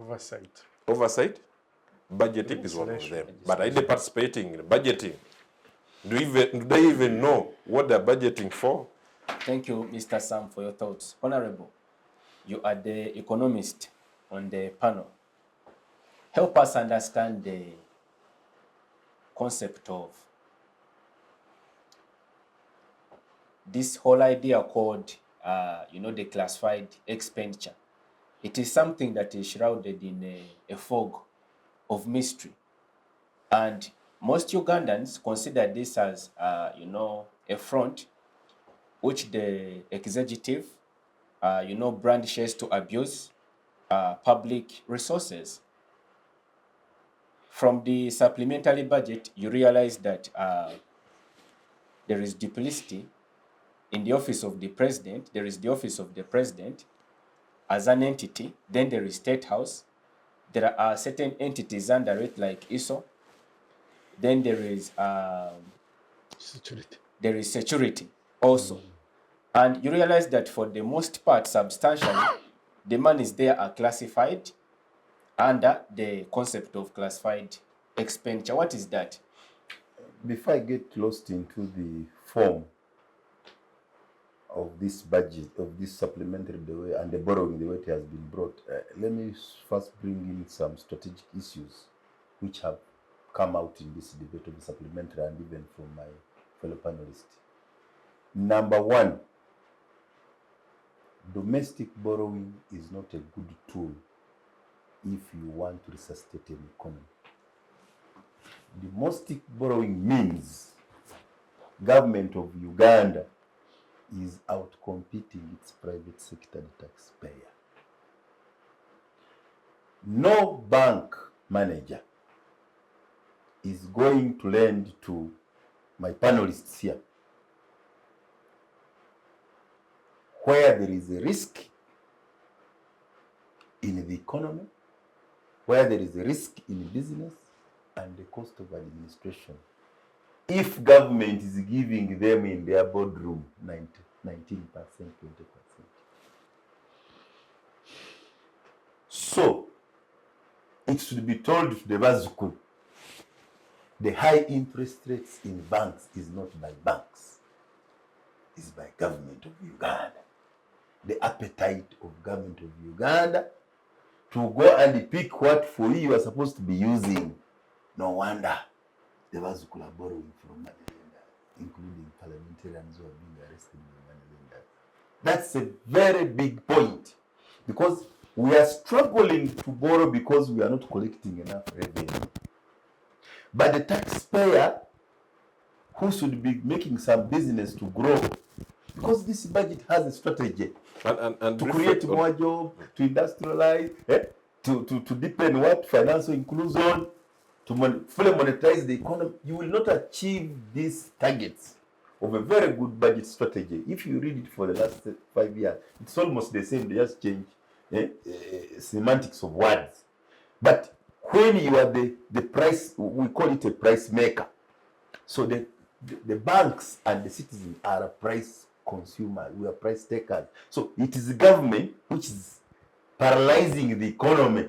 [SPEAKER 5] Oversight.
[SPEAKER 2] Oversight, budgeting is one of them. But are they participating in budgeting? Do they even know what they're budgeting for?
[SPEAKER 1] Thank you, Mr. Sam, for your thoughts. Honorable, you are the economist on the panel. Help us understand the concept of this whole idea called, the classified expenditure. It is something that is shrouded in a fog of mystery. And most Ugandans consider this as, a front which the executive, brandishes to abuse public resources. From the supplementary budget, you realize that there is duplicity in the office of the president. There is the office of the president as an entity. Then there is State House. There are certain entities under it like ISO. Then there is
[SPEAKER 4] security.
[SPEAKER 1] There is security also. And you realize that for the most part, substantially, the monies there are classified under the concept of classified expenditure. What is that?
[SPEAKER 3] Before I get lost into the form of this budget, of this supplementary, the way and the borrowing, the way it has been brought, let me first bring in some strategic issues which have come out in this debate of the supplementary and even from my fellow panelists. Number one, domestic borrowing is not a good tool if you want to resuscitate an economy. Domestic borrowing means government of Uganda is outcompeting its private sector taxpayer. No bank manager is going to lend to my panelists here where there is a risk in the economy, where there is a risk in business, and the cost of administration. If government is giving them in their boardroom 19%, 20%. So, it should be told to the Bazuku, the high interest rates in banks is not by banks, it's by government of Uganda. The appetite of government of Uganda to go and pick what for you are supposed to be using. No wonder the Bazukula are borrowing from money lenders, including parliamentarians who are being arrested by money lenders. That's a very big point, because we are struggling to borrow because we are not collecting enough revenue. But the taxpayer who should be making some business to grow, because this budget has a strategy
[SPEAKER 2] and
[SPEAKER 3] to create more jobs, to industrialize, to deepen what financial inclusion, to fully monetize the economy. You will not achieve these targets of a very good budget strategy. If you read it for the last 5 years, it's almost the same. They just change semantics of words. But when you are the price, we call it a price maker. So the banks and the citizens are a price consumer. We are price takers. So it is the government which is paralyzing the economy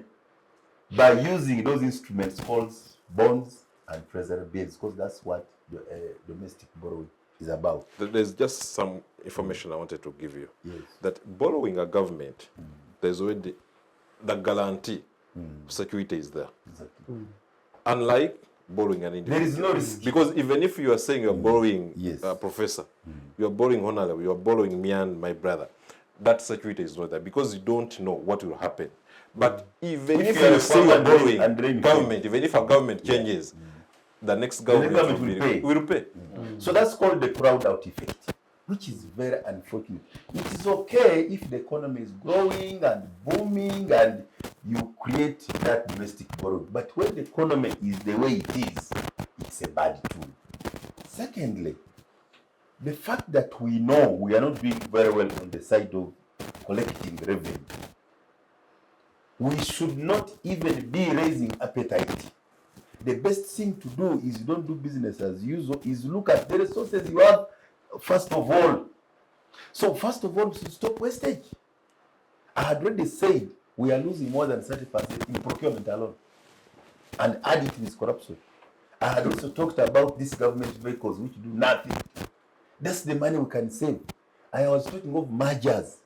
[SPEAKER 3] by using those instruments called bonds and treasury bills, because that's what the domestic borrowing is about.
[SPEAKER 2] There's just some information I wanted to give you.
[SPEAKER 3] Yes.
[SPEAKER 2] That borrowing a government, there's already the guarantee security is there.
[SPEAKER 3] Exactly.
[SPEAKER 2] Unlike borrowing an individual.
[SPEAKER 3] There is no risk.
[SPEAKER 2] Because even if you are saying you're borrowing
[SPEAKER 3] Yes.
[SPEAKER 2] a professor, you're borrowing honorable, you're borrowing me and my brother, that security is not there because you don't know what will happen. But even if
[SPEAKER 3] you are
[SPEAKER 2] you say you're borrowing
[SPEAKER 3] and drain
[SPEAKER 2] government, even if a government changes, the next government will pay.
[SPEAKER 3] So that's called the crowd-out effect, which is very unfortunate. It is okay if the economy is growing and booming and you create that domestic borrowing. But when the economy is the way it is, it's a bad tool. Secondly, the fact that we know we are not doing very well on the side of collecting revenue, we should not even be raising appetite. The best thing to do is don't do business as usual, is look at the resources you have first of all. So first of all, we should stop wastage. I had already said we are losing more than 30% in procurement alone, and add it with corruption. I had also talked about these government vehicles which do nothing. That's the money we can save. I was talking of mergers,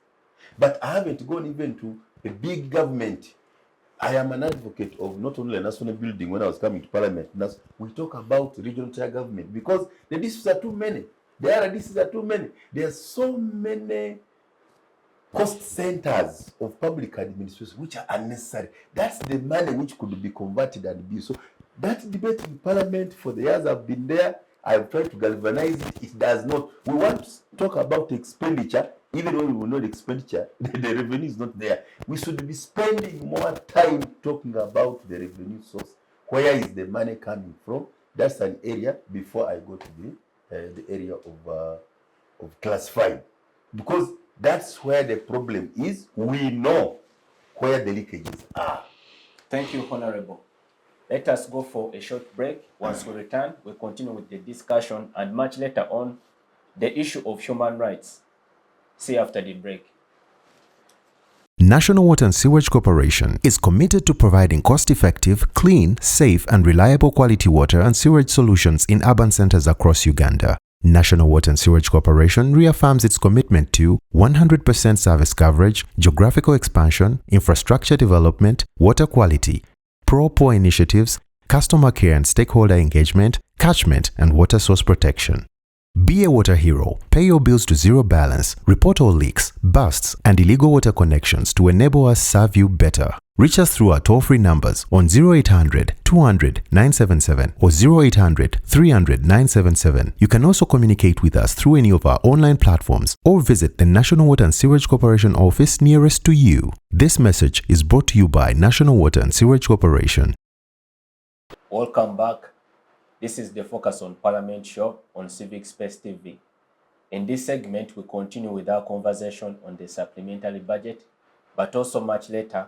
[SPEAKER 3] but I haven't gone even to a big government. I am an advocate of not only a national building. When I was coming to parliament, we talk about regional tier government because the districts are too many. The RDCs are too many. There are so many cost centers of public administration which are unnecessary. That's the money which could be converted and be so. That debate in parliament for the years I've been there, I've tried to galvanize it. It does not. We want to talk about expenditure, even though we will know the expenditure, the revenue is not there. We should be spending more time talking about the revenue source. Where is the money coming from? That's an area before I go to the area of classified, because that's where the problem is. We know where the leakages are.
[SPEAKER 1] Thank you, Honorable. Let us go for a short break. Once we return, we'll continue with the discussion and much later on, the issue of human rights. See you after the break.
[SPEAKER 6] National Water and Sewage Corporation is committed to providing cost-effective, clean, safe, and reliable quality water and sewage solutions in urban centers across Uganda. National Water and Sewage Corporation reaffirms its commitment to 100% service coverage, geographical expansion, infrastructure development, water quality, pro-poor initiatives, customer care and stakeholder engagement, catchment, and water source protection. Be a water hero. Pay your bills to zero balance. Report all leaks, busts, and illegal water connections to enable us serve you better. Reach us through our toll-free numbers on 0800 200 977 or 0800 300 977. You can also communicate with us through any of our online platforms or visit the National Water and Sewage Corporation office nearest to you. This message is brought to you by National Water and Sewage Corporation.
[SPEAKER 1] Welcome back. This is the Focus on Parliament show on Civic Space TV. In this segment, we continue with our conversation on the supplementary budget, but also much later,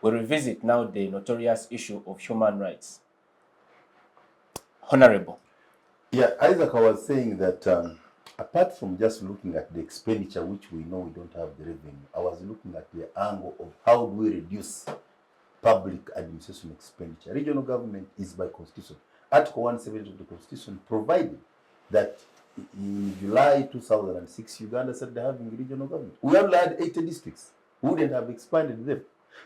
[SPEAKER 1] we revisit now the notorious issue of human rights. Honorable.
[SPEAKER 3] Yeah, Isaac, I was saying that apart from just looking at the expenditure, which we know we don't have the revenue, I was looking at the angle of how do we reduce public administration expenditure. Regional government is by constitution. Article 170 of the Constitution provided that in July 2006, Uganda started having regional government. We only had 80 districts. We wouldn't have expanded them.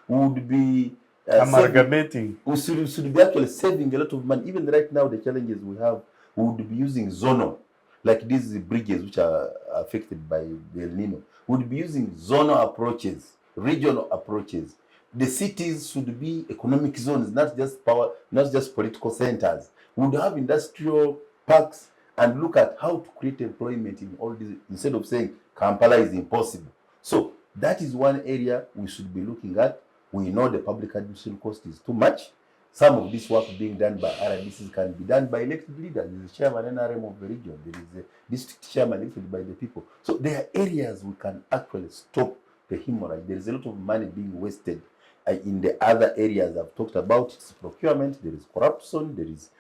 [SPEAKER 3] We would be
[SPEAKER 5] amalgamating.
[SPEAKER 3] We should be actually saving a lot of money. Even right now, the challenges we have, we would be using zonal, like these bridges which are affected by the El Nino. We would be using zonal approaches, regional approaches. The cities should be economic zones, not just power, not just political centers. We would have industrial parks and look at how to create employment in all these, instead of saying Kampala is impossible. So that is one area we should be looking at. We know the public administration cost is too much. Some of this work being done by RDCs can be done by elected leaders. There is a chairman NRM of the region. There is a district chairman elected by the people. So there are areas we can actually stop the hemorrhage. There is a lot of money being wasted. In the other areas I've talked about, it's procurement, there is corruption, there is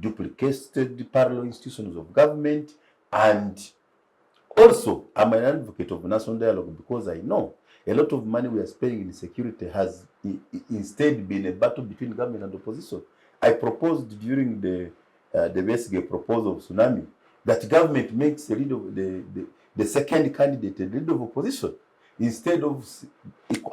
[SPEAKER 3] duplicated parallel institutions of government, and also I'm an advocate of national dialogue because I know a lot of money we are spending in security has instead been a battle between government and opposition. I proposed during the Besige proposal of tsunami that government makes the leader of the second candidate a leader of opposition, instead of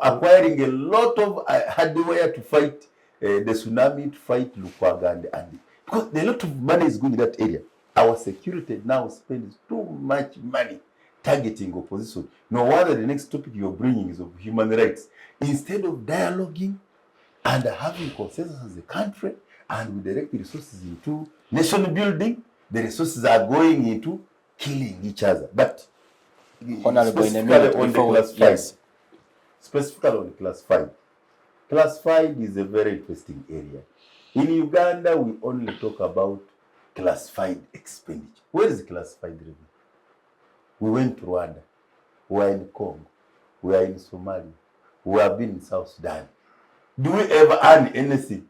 [SPEAKER 3] acquiring a lot of hardware to fight the tsunami, to fight Kwagala, and because a lot of money is going in that area. Our security now spends too much money targeting opposition. No wonder the next topic you're bringing is of human rights. Instead of dialoguing and having consensus as a country, and we direct the resources into nation building, the resources are going into killing each other. But
[SPEAKER 1] Honorable, in a minute before yes.
[SPEAKER 3] Specifically on classified. Classified is a very interesting area. In Uganda, we only talk about classified expenditure. Where is classified revenue? We went to Rwanda. We are in Congo. We are in Somalia. We have been in South Sudan. Do we ever earn anything?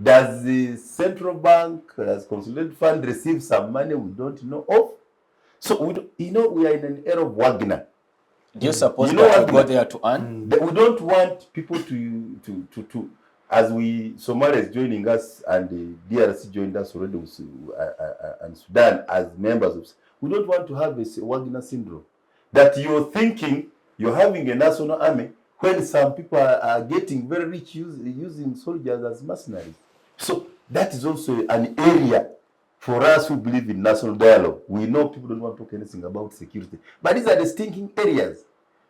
[SPEAKER 3] Does the central bank, does consolidated fund receive some money we don't know of? So we are in an era of Wagner.
[SPEAKER 1] Do you suppose that we go there to earn?
[SPEAKER 3] We don't want people to as Somalia is joining us and the DRC joined us already and Sudan as members of. We don't want to have a Wagner syndrome. That you're thinking you're having a national army when some people are getting very rich using soldiers as mercenaries. So that is also an area for us who believe in national dialogue. We know people don't want to talk anything about security. But these are the stinking areas,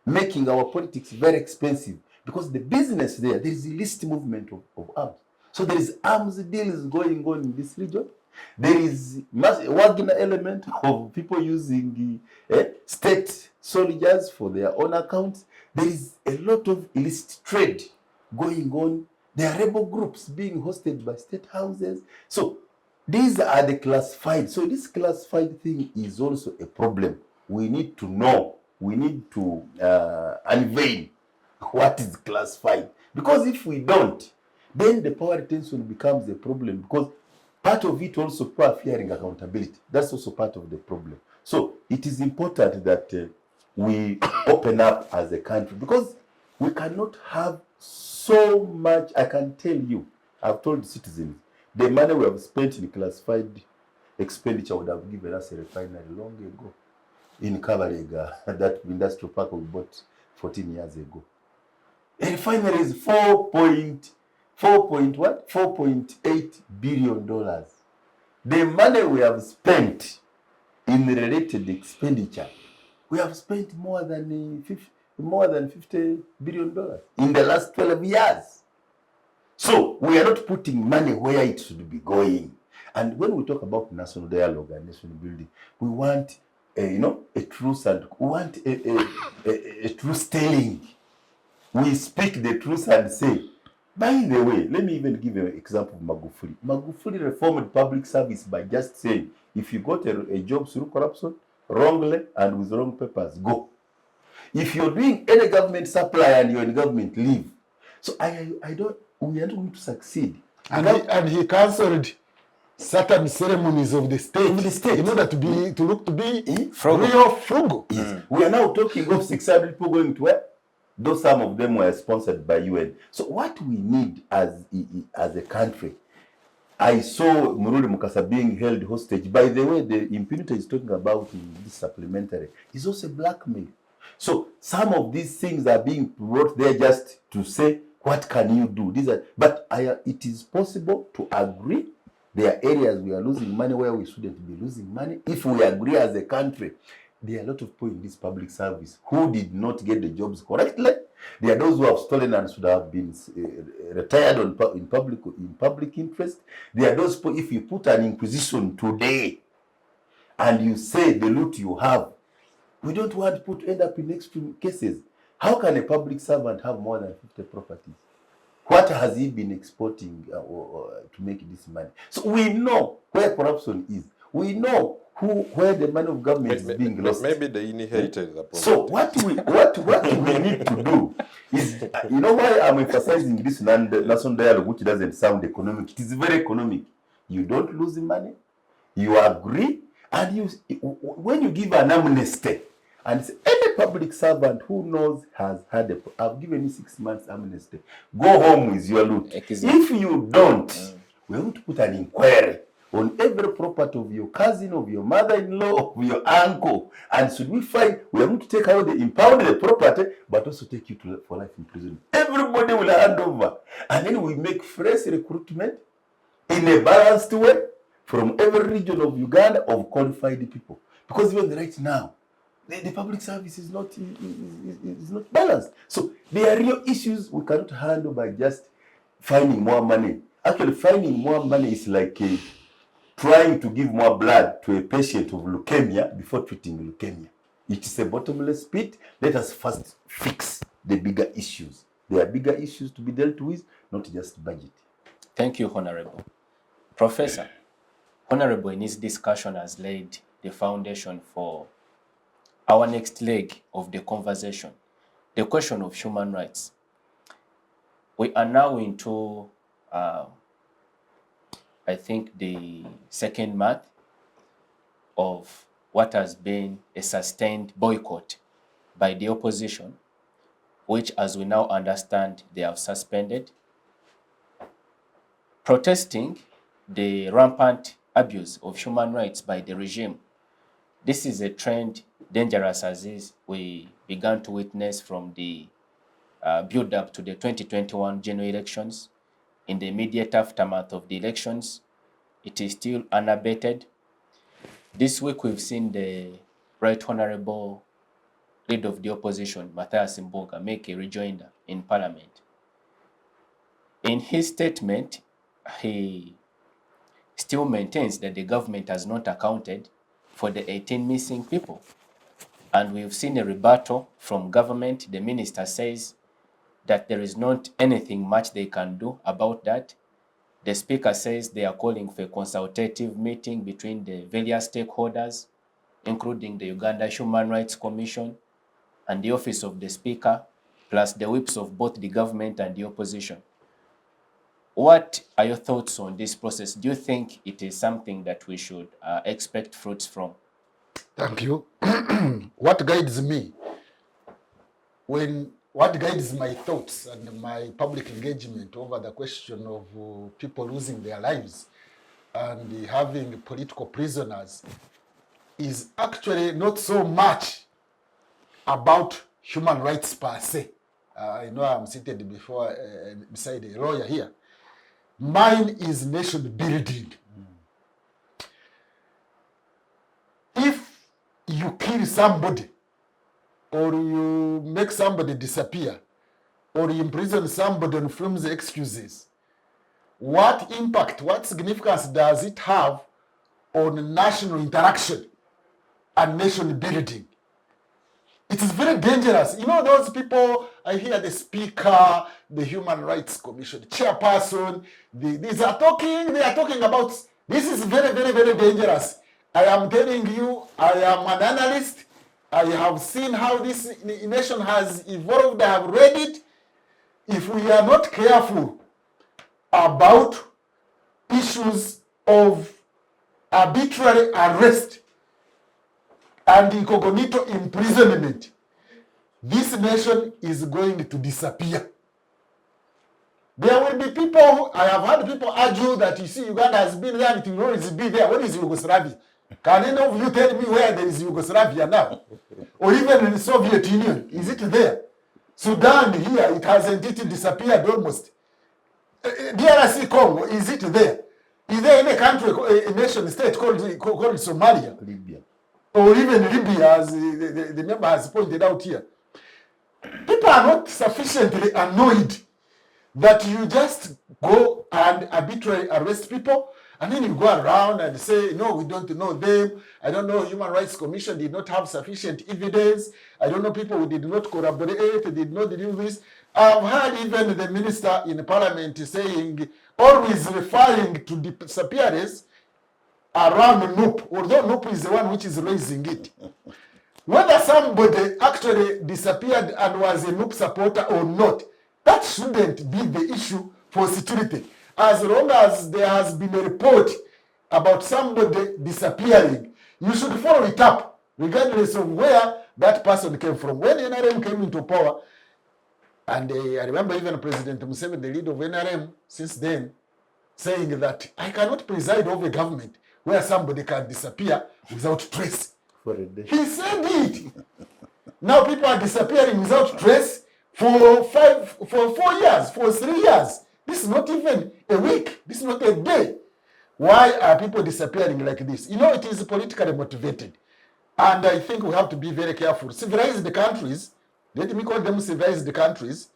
[SPEAKER 3] making our politics very expensive. Because the business there is illicit movement of arms. So there is arms deals going on in this region. There is Wagner element of people using state soldiers for their own accounts. There is a lot of illicit trade going on. There are rebel groups being hosted by state houses. So these are the classified. So this classified thing is also a problem. We need to know. We need to unveil what is classified. Because if we don't, then the power retention becomes a problem. Because part of it also people fearing accountability. That's also part of the problem. So it is important that we open up as a country. Because We cannot have so much. I can tell you, I've told the citizens, the money we have spent in classified expenditure would have given us a refinery long ago in Kabalega, that industrial park we bought 14 years ago. A refinery is $4.8 billion. The money we have spent in related expenditure, we have spent more than $50 billion in the last 12 years. So we are not putting money where it should be going. And when we talk about national dialogue and national building, we want a truth, and we want a truth telling. We speak the truth and say, by the way, let me even give you an example of Magufuli. Magufuli reformed public service by just saying, if you got a job through corruption, wrongly and with wrong papers, go. If you're doing any government supply and you're in government, leave. So we are not going to succeed.
[SPEAKER 4] And he cancelled certain ceremonies of the state, in order to look to be real frugal.
[SPEAKER 3] Yes. We are now talking of 600 people going to where? Though some of them were sponsored by UN. So what we need as a country, I saw Muruli Mukasa being held hostage. By the way, the impunity is talking about in this supplementary is also blackmail. So some of these things are being brought there just to say, what can you do? It is possible to agree. There are areas we are losing money where we shouldn't be losing money. If we agree as a country, there are a lot of people in this public service who did not get the jobs correctly. There are those who have stolen and should have been retired in public interest. There are those people, if you put an inquisition today and you say the loot you have, we don't want people to end up in extreme cases. How can a public servant have more than 50 properties? What has he been exporting to make this money? So we know where corruption is. We know where the money of government is being lost.
[SPEAKER 2] Maybe they inherited the property.
[SPEAKER 3] So what we need to do is, you know why I'm emphasizing this national dialogue, which doesn't sound economic. It is very economic. You don't lose the money. You agree, and when you give an amnesty, and any public servant who knows has had I've given you 6 months amnesty. Go home with your loot. Exactly. If you don't, we're going to put an inquiry on every property of your cousin, of your mother-in-law, of your uncle. And should we find, we are going to take out impound the property, but also take you for life in prison. Everybody will hand over. And then we make fresh recruitment in a balanced way from every region of Uganda of qualified people. Because even right now, the public service is not balanced. So there are real issues we cannot handle by just finding more money. Actually, finding more money is like trying to give more blood to a patient of leukemia before treating leukemia. It is a bottomless pit. Let us first fix the bigger issues. There are bigger issues to be dealt with, not just budget.
[SPEAKER 1] Thank you, Honorable. Professor, Honorable in his discussion has laid the foundation for our next leg of the conversation, the question of human rights. We are now into, I think, the second month of what has been a sustained boycott by the opposition, which, as we now understand, they have suspended, protesting the rampant abuse of human rights by the regime. This is a trend dangerous as is we began to witness from the build-up to the 2021 general elections. In the immediate aftermath of the elections, it is still unabated. This week we've seen the Right Honorable Leader of the Opposition, Mathias Mpuuga, make a rejoinder in Parliament. In his statement, he still maintains that the government has not accounted for the 18 missing people. And we've seen a rebuttal from government. The minister says that there is not anything much they can do about that. The speaker says they are calling for a consultative meeting between the various stakeholders, including the Uganda Human Rights Commission and the office of the speaker, plus the whips of both the government and the opposition. What are your thoughts on this process? Do you think it is something that we should expect fruits from?
[SPEAKER 4] Thank you. What guides me when what guides my thoughts and my public engagement over the question of people losing their lives and having political prisoners is actually not so much about human rights per se. I know I'm seated beside a lawyer here. Mine is nation building. If you kill somebody, or you make somebody disappear, or you imprison somebody on flimsy excuses, what impact, what significance does it have on national interaction and nation building? It is very dangerous. You know, those people, I hear the speaker, the Human Rights Commission, chairperson, they are talking about, this is very, very, very dangerous. I am telling you, I am an analyst. I have seen how this nation has evolved. I have read it. If we are not careful about issues of arbitrary arrest and incognito imprisonment, this nation is going to disappear. There will be people, I have heard people argue that, you see, Uganda has been there, it will always be there. What is Yugoslavia? Can any of you tell me where there is Yugoslavia now? Or even in the Soviet Union, is it there? Sudan here, it hasn't disappeared almost. DRC Congo, is it there? Is there any country, a nation state called Somalia?
[SPEAKER 3] Libya.
[SPEAKER 4] Or even Libya, as the member has pointed out here. People are not sufficiently annoyed that you just go and arbitrarily arrest people, and then you go around and say, no, we don't know them. I don't know, Human Rights Commission did not have sufficient evidence. I don't know, people who did not corroborate, did not do this. I've heard even the minister in parliament saying, always referring to disappearance around NUP, although NUP is the one which is raising it. Whether somebody actually disappeared and was a NUP supporter or not, that shouldn't be the issue for security. As long as there has been a report about somebody disappearing, you should follow it up, regardless of where that person came from. When NRM came into power, and I remember even President Museveni, the leader of NRM, since then, saying that I cannot preside over a government where somebody can disappear without trace.
[SPEAKER 3] For a day.
[SPEAKER 4] He said it. Now people are disappearing without trace for 4 years, for 3 years. This is not even a week. This is not a day. Why are people disappearing like this? You know, it is politically motivated. And I think we have to be very careful. Civilized countries, let me call them civilized countries,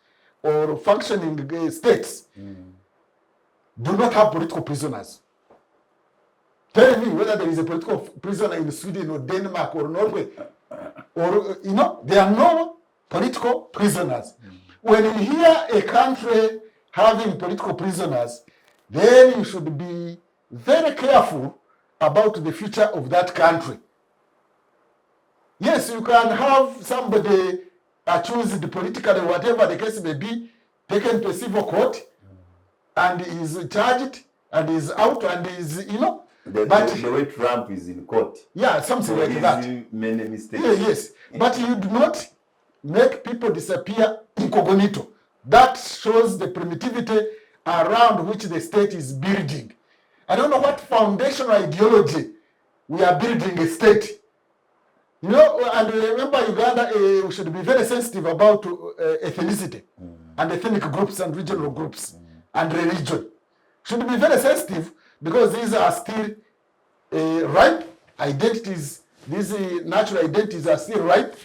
[SPEAKER 4] or functioning states, do not have political prisoners. Tell me whether there is a political prisoner in Sweden or Denmark or Norway, or, you know, there are no political prisoners. When you hear a country having political prisoners, then you should be very careful about the future of that country. Yes, you can have somebody accused politically, whatever the case may be, taken to a civil court, and is charged, and is out, and is, you know,
[SPEAKER 3] The way Trump is in court.
[SPEAKER 4] Yeah, something like that.
[SPEAKER 3] Many mistakes.
[SPEAKER 4] Yeah, yes, but you do not make people disappear incognito. That shows the primitivity around which the state is building. I don't know what foundational ideology we are building a state. You know, and remember Uganda, we should be very sensitive about ethnicity and ethnic groups and regional groups and religion. Should be very sensitive because these are still ripe identities. These natural identities are still ripe.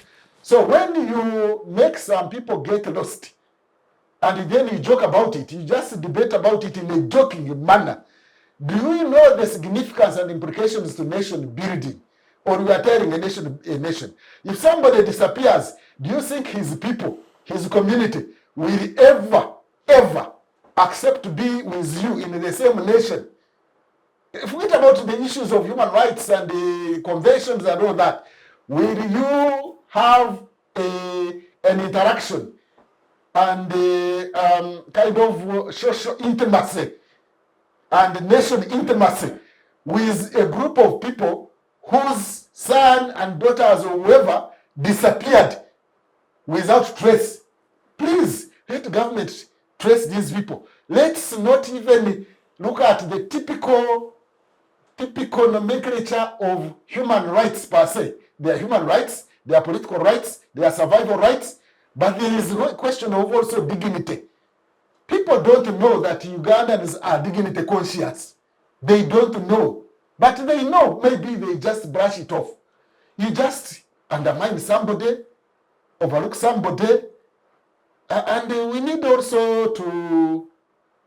[SPEAKER 4] So when you make some people get lost and then you joke about it, you just debate about it in a joking manner, do you know the significance and implications to nation building? Or you are telling a nation? If somebody disappears, do you think his people, his community, will ever accept to be with you in the same nation? Forget about the issues of human rights and the conventions and all that. Will you have an interaction and kind of social intimacy and nation intimacy with a group of people whose son and daughters or whoever disappeared without trace? Please, let government trace these people. Let's not even look at the typical nomenclature of human rights per se. There are human rights, there are political rights, there are survival rights, but there is no question of also dignity. People don't know that Ugandans are dignity conscious. They don't know. But they know, maybe they just brush it off. You just undermine somebody, overlook somebody, and we need also to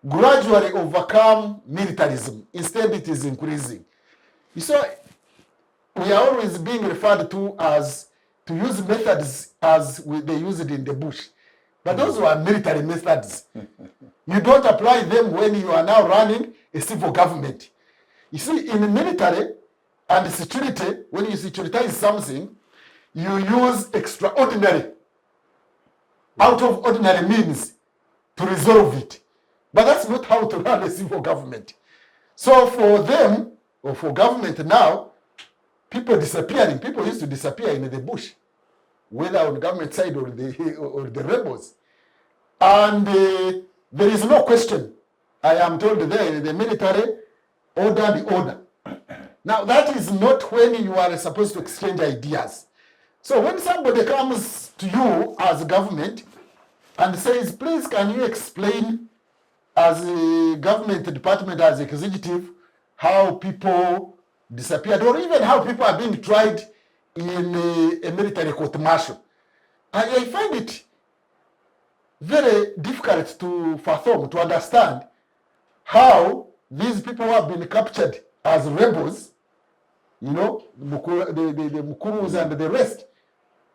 [SPEAKER 4] gradually overcome militarism. Instead, it is increasing. So we are always being referred to as to use methods as they used in the bush. But those were military methods. You don't apply them when you are now running a civil government. You see, in the military and security, when you securitize something, you use extraordinary, out of ordinary means to resolve it. But that's not how to run a civil government. So for them, or for government now, people disappearing, people used to disappear in the bush, whether on the government side or the rebels. And there is no question, I am told there in the military, order the order. Now that is not when you are supposed to exchange ideas. So when somebody comes to you as a government and says, please can you explain as a government department, as executive, how people disappeared, or even how people are being tried in a military court martial. I find it very difficult to fathom, to understand how these people who have been captured as rebels, you know, the Mukurus and the rest.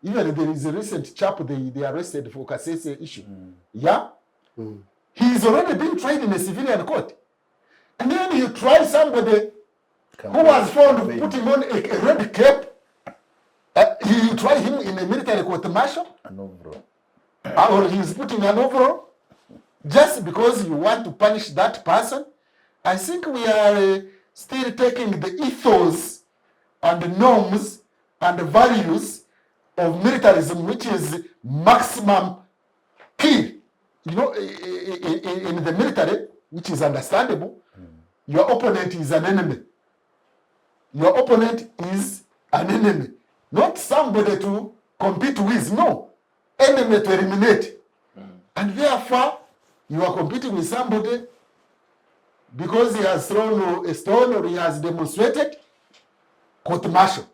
[SPEAKER 4] Even there is a recent chap they arrested for Kasese issue. Yeah? He's already been tried in a civilian court. And then you try somebody who was found putting on a red cape. You try him in a military court martial.
[SPEAKER 3] An overall.
[SPEAKER 4] Or he's putting an overall. Just because you want to punish that person. I think we are still taking the ethos and the norms and the values of militarism, which is maximum kill. You know, in the military, which is understandable, your opponent is an enemy. Your opponent is an enemy. Not somebody to compete with, no. Enemy to eliminate. And therefore, you are competing with somebody because he has thrown a stone or he has demonstrated court martial.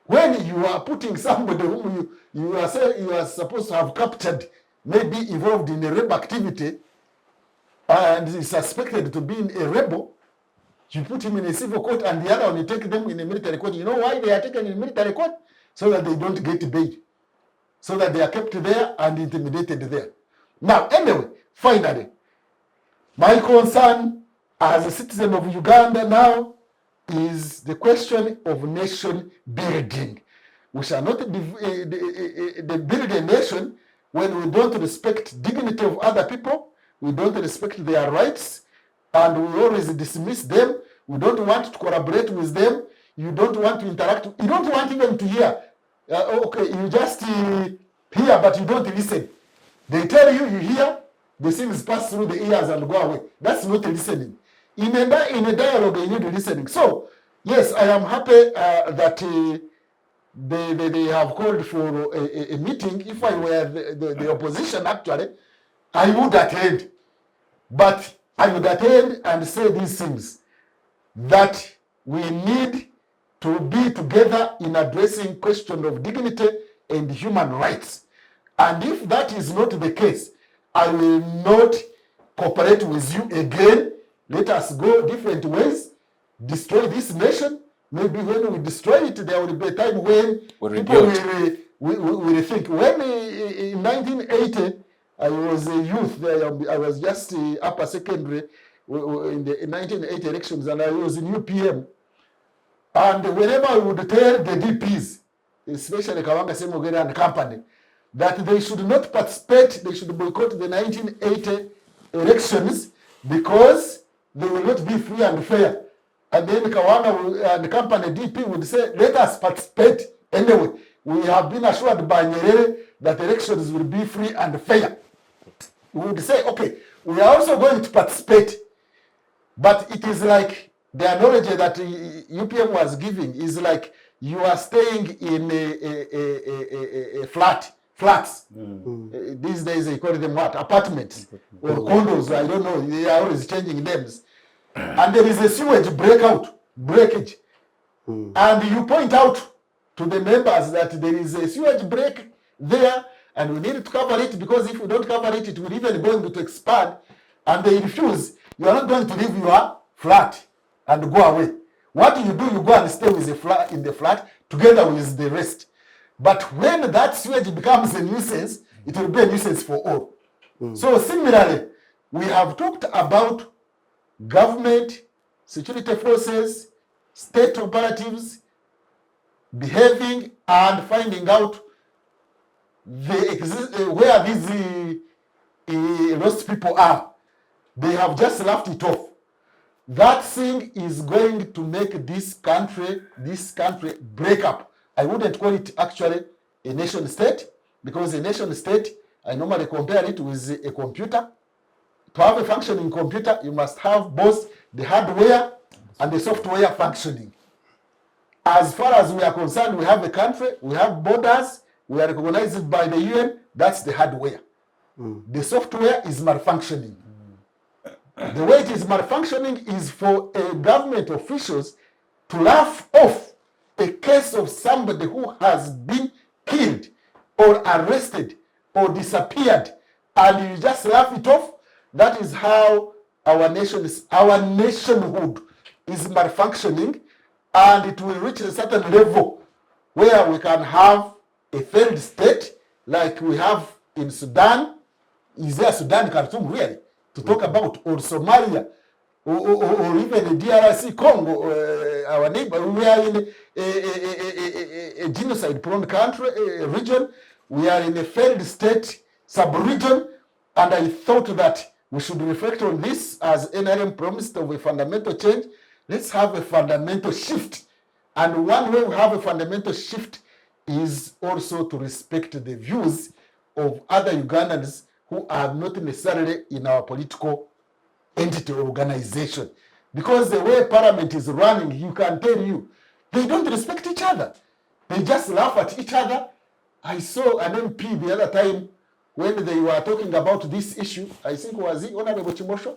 [SPEAKER 4] When you are putting somebody whom you are supposed to have captured, maybe involved in a rebel activity, and is suspected to be a rebel, you put him in a civil court, and the other one, you take them in a military court. You know why they are taken in a military court? So that they don't get bail. So that they are kept there and intimidated there. Now, anyway, finally, my concern as a citizen of Uganda now is the question of nation building. We shall not build a nation when we don't respect dignity of other people, we don't respect their rights, and we always dismiss them. We don't want to collaborate with them. You don't want to interact. You don't want even to hear. Okay, you just hear, but you don't listen. They tell you, you hear, the things pass through the ears and go away. That's not listening. In a dialogue, you need listening. So, yes, I am happy that they have called for a meeting. If I were the opposition, actually, I would attend. But I would attend and say these things, that we need to be together in addressing question of dignity and human rights. And if that is not the case, I will not cooperate with you again. Let us go different ways, destroy this nation. Maybe when we destroy it, there will be a time when people will think. When in 1980, I was a youth there. I was just upper secondary in the 1980 elections, and I was in UPM. And whenever I would tell the DPs, especially Kawanga Semogere and company, that they should not participate, they should boycott the 1980 elections because they will not be free and fair. And then Kawanga and the company DP would say, let us participate anyway. We have been assured by Nyerere that elections will be free and fair. We would say, okay, we are also going to participate, but it is like the analogy that UPM was giving is like you are staying in a flats. These days they call them what? Apartments or condos. I don't know. They are always changing names. And there is a sewage breakage. And you point out to the members that there is a sewage break there and we need to cover it, because if we don't cover it, it will even going to expand. And they refuse. You are not going to leave your flat and go away. What do? You go and stay with the flat in the flat together with the rest. But when that sewage becomes a nuisance, it will be a nuisance for all. So similarly, we have talked about government, security forces, state operatives behaving and finding out where these lost people are. They have just left it off. That thing is going to make this country break up. I wouldn't call it actually a nation state, because a nation state, I normally compare it with a computer. To have a functioning computer, you must have both the hardware and the software functioning. As far as we are concerned, we have a country, we have borders, we are recognized by the UN, that's the hardware. The software is malfunctioning. The way it is malfunctioning is for government officials to laugh off a case of somebody who has been killed or arrested or disappeared, and you just laugh it off. That is how our nationhood is malfunctioning, and it will reach a certain level where we can have a failed state like we have in Sudan. Is there Sudan, Khartoum, really, to talk about, or Somalia, or even the DRC Congo, our neighbor? We are in a genocide-prone country, region. We are in a failed state, sub-region, and I thought that we should reflect on this as NRM promised of a fundamental change. Let's have a fundamental shift. And one way we have a fundamental shift is also to respect the views of other Ugandans who are not necessarily in our political entity or organization. Because the way Parliament is running, you can tell you, they don't respect each other. They just laugh at each other. I saw an MP the other time when they were talking about this issue. I think was it Honorable Chimosho?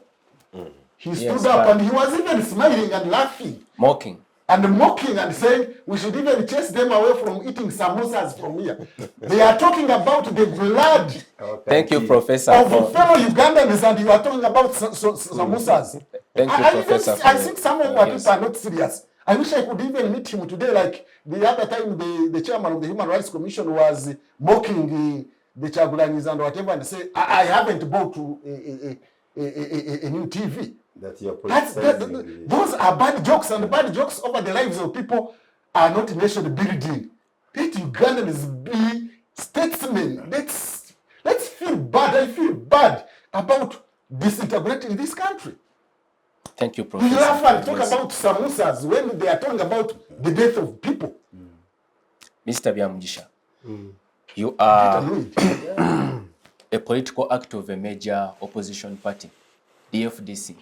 [SPEAKER 4] He stood up and he was even smiling and laughing.
[SPEAKER 1] Mocking
[SPEAKER 4] And saying we should even chase them away from eating samosas from here. They are talking about the blood
[SPEAKER 1] Thank you, Professor.
[SPEAKER 4] of fellow Ugandans, and you are talking about samosas.
[SPEAKER 1] Thank you, Professor.
[SPEAKER 4] I think some of our
[SPEAKER 1] Yes.
[SPEAKER 4] people are not serious. I wish I could even meet him today. Like the other time, the chairman of the Human Rights Commission was mocking the Chagulanis and whatever, and say, I haven't bought a new TV.
[SPEAKER 3] That you're
[SPEAKER 4] Those are bad jokes, and bad jokes over the lives of people are not nation building. Let Ugandans be statesmen. Let's feel bad. I feel bad about disintegrating this country.
[SPEAKER 1] Thank you,
[SPEAKER 4] We
[SPEAKER 1] Professor.
[SPEAKER 4] laugh and talk
[SPEAKER 1] Yes.
[SPEAKER 4] about samosas when they are talking about the death of people.
[SPEAKER 1] Mr. Byamugisha, you
[SPEAKER 4] Get
[SPEAKER 1] are
[SPEAKER 4] annoyed.
[SPEAKER 1] a political actor of a major opposition party, the FDC.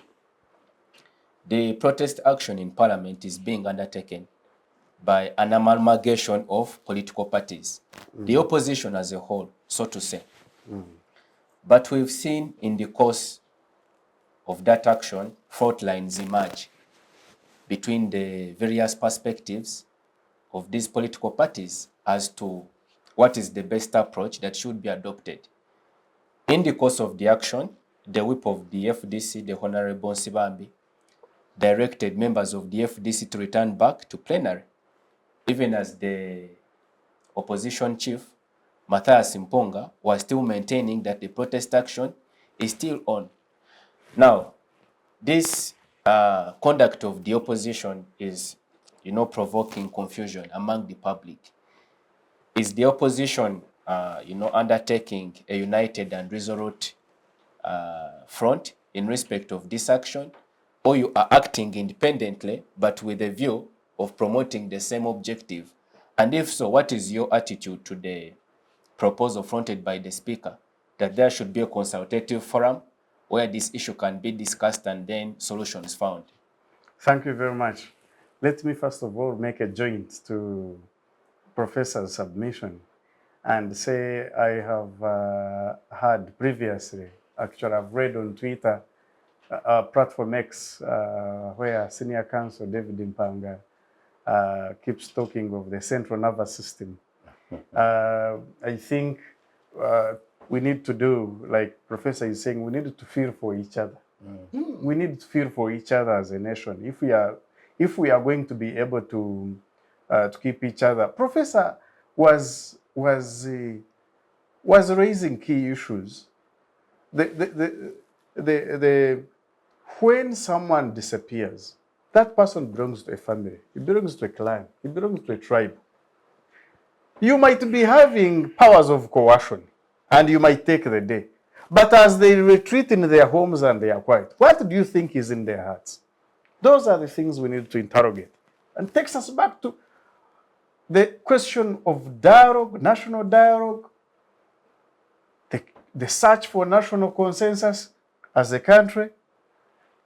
[SPEAKER 1] The protest action in Parliament is being undertaken by an amalgamation of political parties, the opposition as a whole, so to say. But we've seen in the course of that action, fault lines emerge between the various perspectives of these political parties as to what is the best approach that should be adopted. In the course of the action, the whip of the FDC, the Honorable Sibambi, directed members of the FDC to return back to plenary, even as the opposition chief, Matthias Mponga, was still maintaining that the protest action is still on. Now, this conduct of the opposition is, provoking confusion among the public. Is the opposition, undertaking a united and resolute front in respect of this action, or you are acting independently but with a view of promoting the same objective? And if so, what is your attitude to the proposal fronted by the Speaker that there should be a consultative forum where this issue can be discussed and then solutions found?
[SPEAKER 5] Thank you very much. Let me first of all make a joint to Professor's submission and say I have had previously, actually I've read on Twitter, Platform X, where Senior Counsel David Mpanga keeps talking of the central nervous system. I think we need to do, like Professor is saying, we need to feel for each other. We need to feel for each other as a nation. If we are going to be able to keep each other. Professor was raising key issues. When someone disappears, that person belongs to a family. He belongs to a clan. He belongs to a tribe. You might be having powers of coercion, and you might take the day. But as they retreat in their homes and they are quiet, what do you think is in their hearts? Those are the things we need to interrogate. And takes us back to the question of dialogue, national dialogue, the search for national consensus as a country.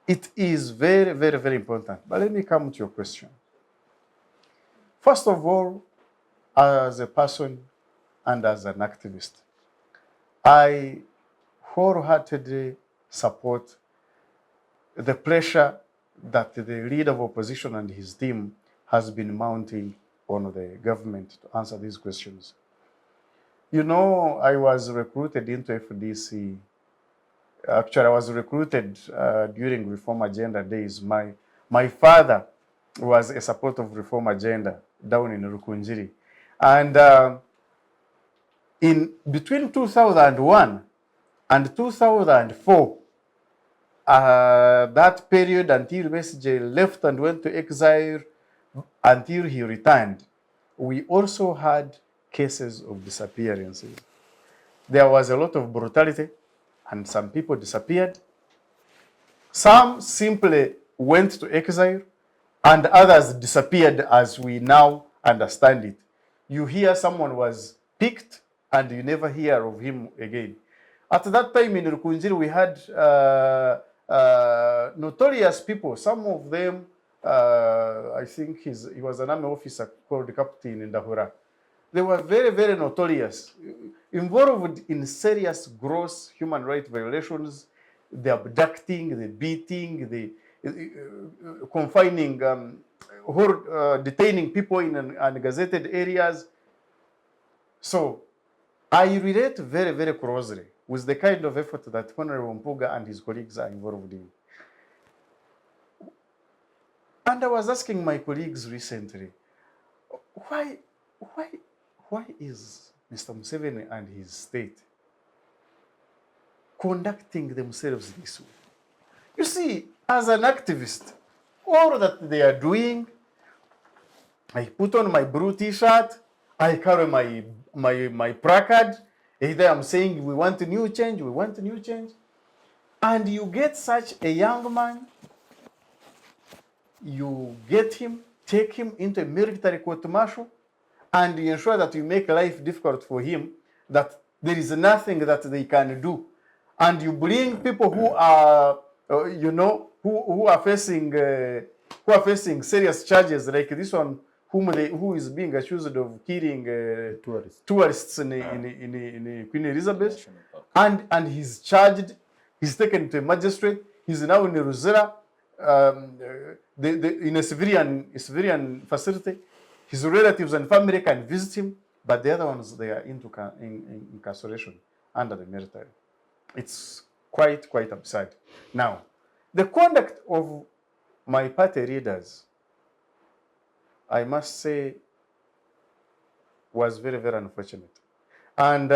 [SPEAKER 5] It is very, very, very important. But let me come to your question. First of all, as a person and as an activist, I wholeheartedly support the pressure that the leader of opposition and his team has been mounting on the government to answer these questions. You know, I was recruited into FDC. Actually, I was recruited during Reform Agenda days. My father was a supporter of Reform Agenda down in Rukunjiri. And in between 2001 and 2004, that period until Besigye left and went to exile until he returned, we also had cases of disappearances. There was a lot of brutality and some people disappeared. Some simply went to exile and others disappeared as we now understand it. You hear someone was picked and you never hear of him again. At that time in Rukunjiri, we had notorious people. Some of them, I think he was an army officer called Captain Ndahura. They were very, very notorious, involved in serious, gross human rights violations, the abducting, the beating, the confining, detaining people in ungazetted areas. So I relate very, very closely with the kind of effort that Honorable Mpuga and his colleagues are involved in. And I was asking my colleagues recently, why is Mr. Museveni and his state conducting themselves this way? You see, as an activist, all that they are doing, I put on my blue t-shirt, I carry my placard, either I'm saying we want a new change, we want a new change. And you get such a young man, you get him, take him into a military court-martial, and you ensure that you make life difficult for him, that there is nothing that they can do. And you bring people who are, who are facing serious charges, like this one, who is being accused of killing tourists in Queen Elizabeth, and he's charged, he's taken to a magistrate, he's now in Ruzera, in a civilian facility. His relatives and family can visit him, but the other ones, they are in incarceration under the military. It's quite absurd. Now, the conduct of my party leaders, I must say, was very, very unfortunate. And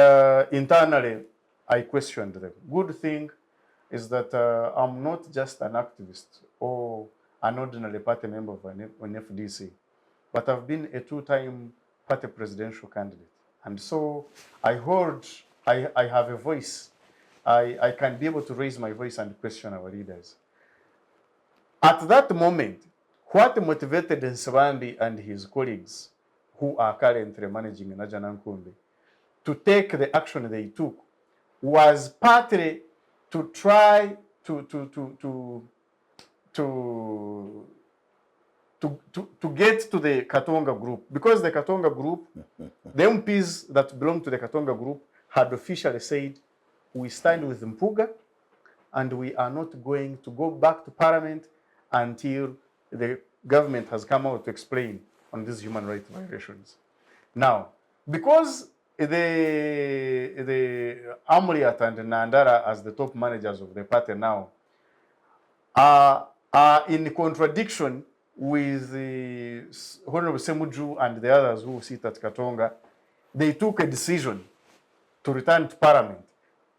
[SPEAKER 5] internally, I questioned them. Good thing is that I'm not just an activist or an ordinary party member of an FDC, but I've been a two-time party presidential candidate. And so I have a voice. I can be able to raise my voice and question our leaders. At that moment, what motivated Nsabambi and his colleagues, who are currently managing Naja Nankumbi, to take the action they took was partly to try to get to the Katonga group, because the Katonga group, the MPs that belong to the Katonga group had officially said, we stand with Mpuga and we are not going to go back to parliament until the government has come out to explain on these human rights violations. Now, because the Amriat and Nandara as the top managers of the party now are in contradiction with the Honorable Semuju and the others who sit at Katonga, they took a decision to return to parliament,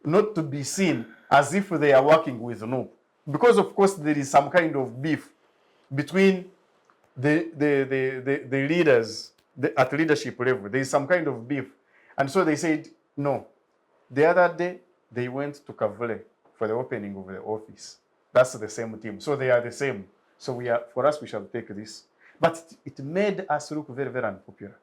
[SPEAKER 5] not to be seen as if they are working with NUP. Because of course there is some kind of beef between the leaders at leadership level. There is some kind of beef. And so they said, no. The other day, they went to Kavule for the opening of the office. That's the same team. So they are the same. So for us, we shall take this. But it made us look very, very unpopular.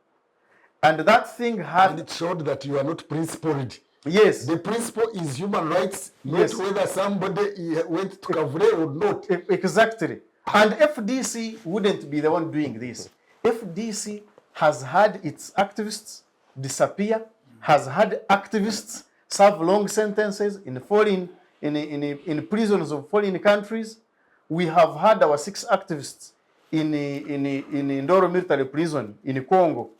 [SPEAKER 5] And that thing had...
[SPEAKER 4] And it showed that you are not principled.
[SPEAKER 5] Yes.
[SPEAKER 4] The principle is human rights, not
[SPEAKER 5] Yes.
[SPEAKER 4] whether somebody went to Kavre or not.
[SPEAKER 5] Exactly. And FDC wouldn't be the one doing this. FDC has had its activists disappear, has had activists serve long sentences in prisons of foreign countries. We have had our 6 activists in Ndoro military prison in Congo.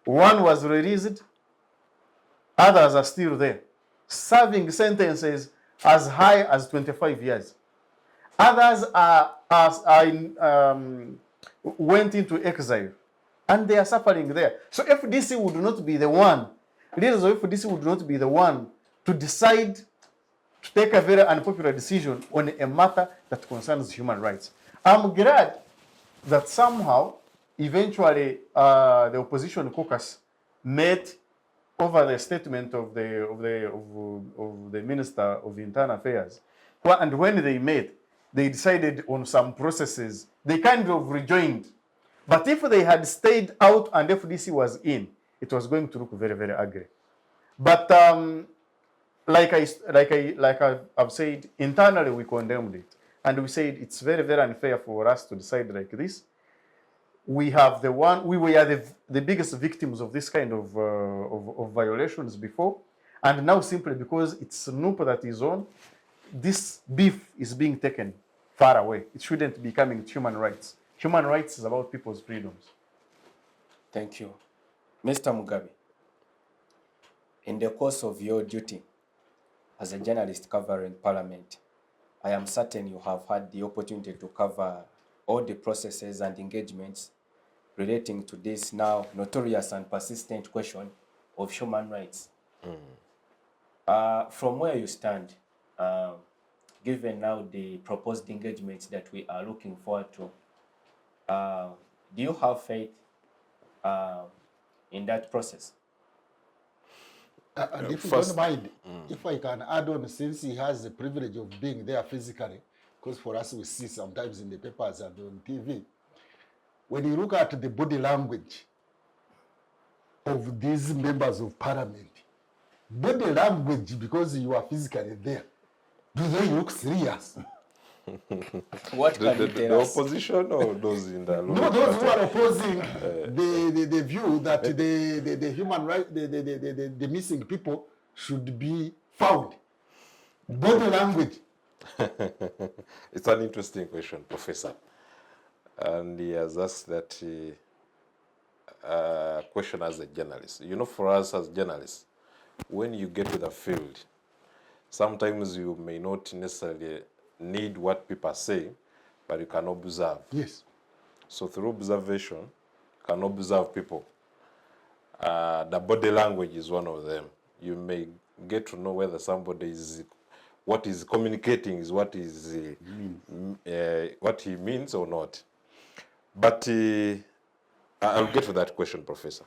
[SPEAKER 5] One was released, others are still there, serving sentences as high as 25 years. Others went into exile, and they are suffering there. So FDC would not be the one, leaders of FDC would not be the one to decide to take a very unpopular decision on a matter that concerns human rights. I'm glad that somehow, eventually, the opposition caucus met over the statement of the Minister of Internal Affairs. And when they met, they decided on some processes. They kind of rejoined. But if they had stayed out and FDC was in, it was going to look very, very ugly. But like I've said, internally we condemned it. And we said it's very, very unfair for us to decide like this. We were the biggest victims of this kind of violations before. And now simply because it's NUP that is on, this beef is being taken far away. It shouldn't be coming to human rights. Human rights is about people's freedoms.
[SPEAKER 1] Thank you. Mr. Mugabi, in the course of your duty as a journalist covering Parliament, I am certain you have had the opportunity to cover all the processes and engagements relating to this now notorious and persistent question of human rights. From where you stand, given now the proposed engagements that we are looking forward to, do you have faith in that process?
[SPEAKER 4] And if you don't mind, if I can add on, since he has the privilege of being there physically, because for us we see sometimes in the papers and on TV, when you look at the body language of these members of parliament, body language, because you are physically there, do they look serious?
[SPEAKER 1] What can you
[SPEAKER 2] The
[SPEAKER 1] tell us?
[SPEAKER 2] opposition or those in the
[SPEAKER 4] No, those who are opposing the view that the human right, the missing people should be found. Body language.
[SPEAKER 2] It's an interesting question, Professor. And he has asked that question as a journalist. You know, for us as journalists, when you get to the field, sometimes you may not necessarily need what people say, but you can observe.
[SPEAKER 4] Yes.
[SPEAKER 2] So through observation, you can observe people. The body language is one of them. You may get to know whether somebody is, what is communicating is what is what he means or not. But I'll get to that question, Professor.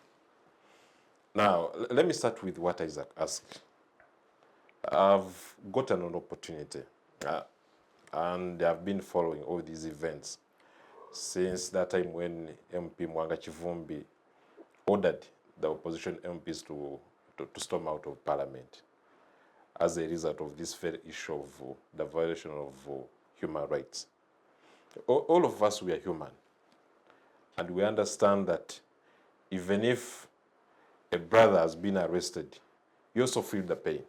[SPEAKER 2] Now, let me start with what Isaac asked. I've gotten an opportunity, and I've been following all these events since that time when MP Mwanga Chivumbi ordered the opposition MPs to storm out of parliament. as a result of this very issue of the violation of human rights. All of us, we are human. And we understand that even if a brother has been arrested, you also feel the pain.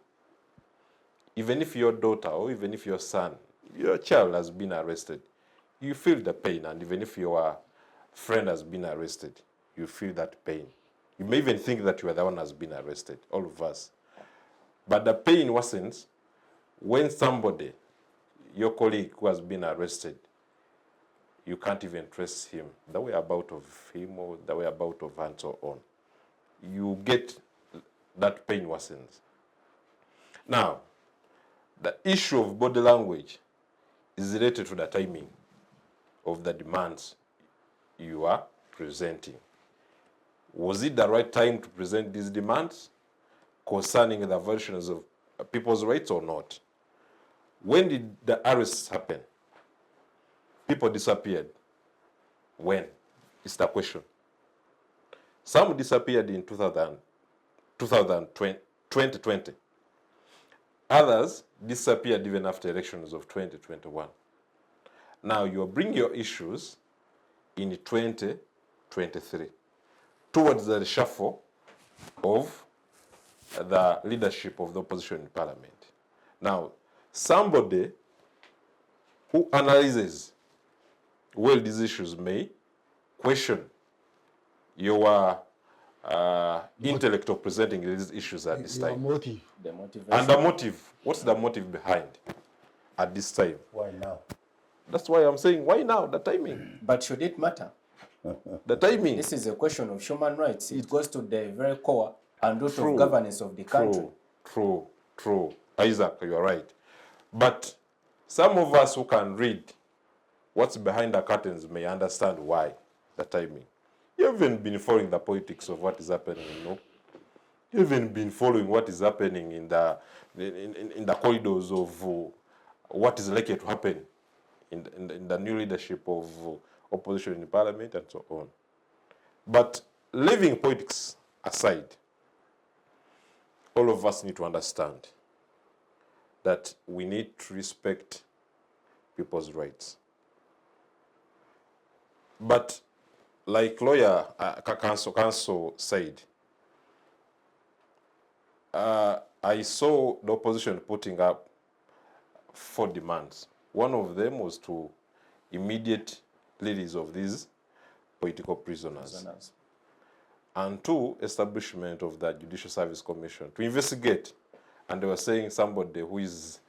[SPEAKER 2] Even if your daughter or even if your son, your child has been arrested, you feel the pain. And even if your friend has been arrested, you feel that pain. You may even think that you are the one who has been arrested, all of us. But the pain worsens when somebody, your colleague who has been arrested, you can't even trace him, the whereabouts of him or the whereabouts of and so on. You get that pain worsens. Now, the issue of body language is related to the timing of the demands you are presenting. Was it the right time to present these demands concerning the violations of people's rights or not? When did the arrests happen? People disappeared. When? It's the question. Some disappeared in 2020. Others disappeared even after elections of 2021. Now you bring your issues in 2023 towards the reshuffle of the leadership of the opposition in parliament. Now, somebody who analyzes well these issues may question your intellect of presenting these issues at this time.
[SPEAKER 4] Motive.
[SPEAKER 1] The motivation.
[SPEAKER 2] And the motive, what's the motive behind at this time?
[SPEAKER 3] Why now?
[SPEAKER 2] That's why I'm saying, why now? The timing.
[SPEAKER 1] But should it matter?
[SPEAKER 2] The timing.
[SPEAKER 1] This is a question of human rights. It goes to the very core and root
[SPEAKER 2] True.
[SPEAKER 1] of governance of the country.
[SPEAKER 2] True. Isaac, you're right. But some of us who can read what's behind the curtains may understand why the timing. You haven't been following the politics of what is happening, you know. You haven't been following what is happening in the corridors of what is likely to happen in the new leadership of opposition in parliament and so on. But leaving politics aside, all of us need to understand that we need to respect people's rights. But like lawyer counsel said, I saw the opposition putting up 4 demands. One of them was to immediate release of these political prisoners. And 2, establishment of the Judicial Service Commission to investigate. And they were saying somebody who is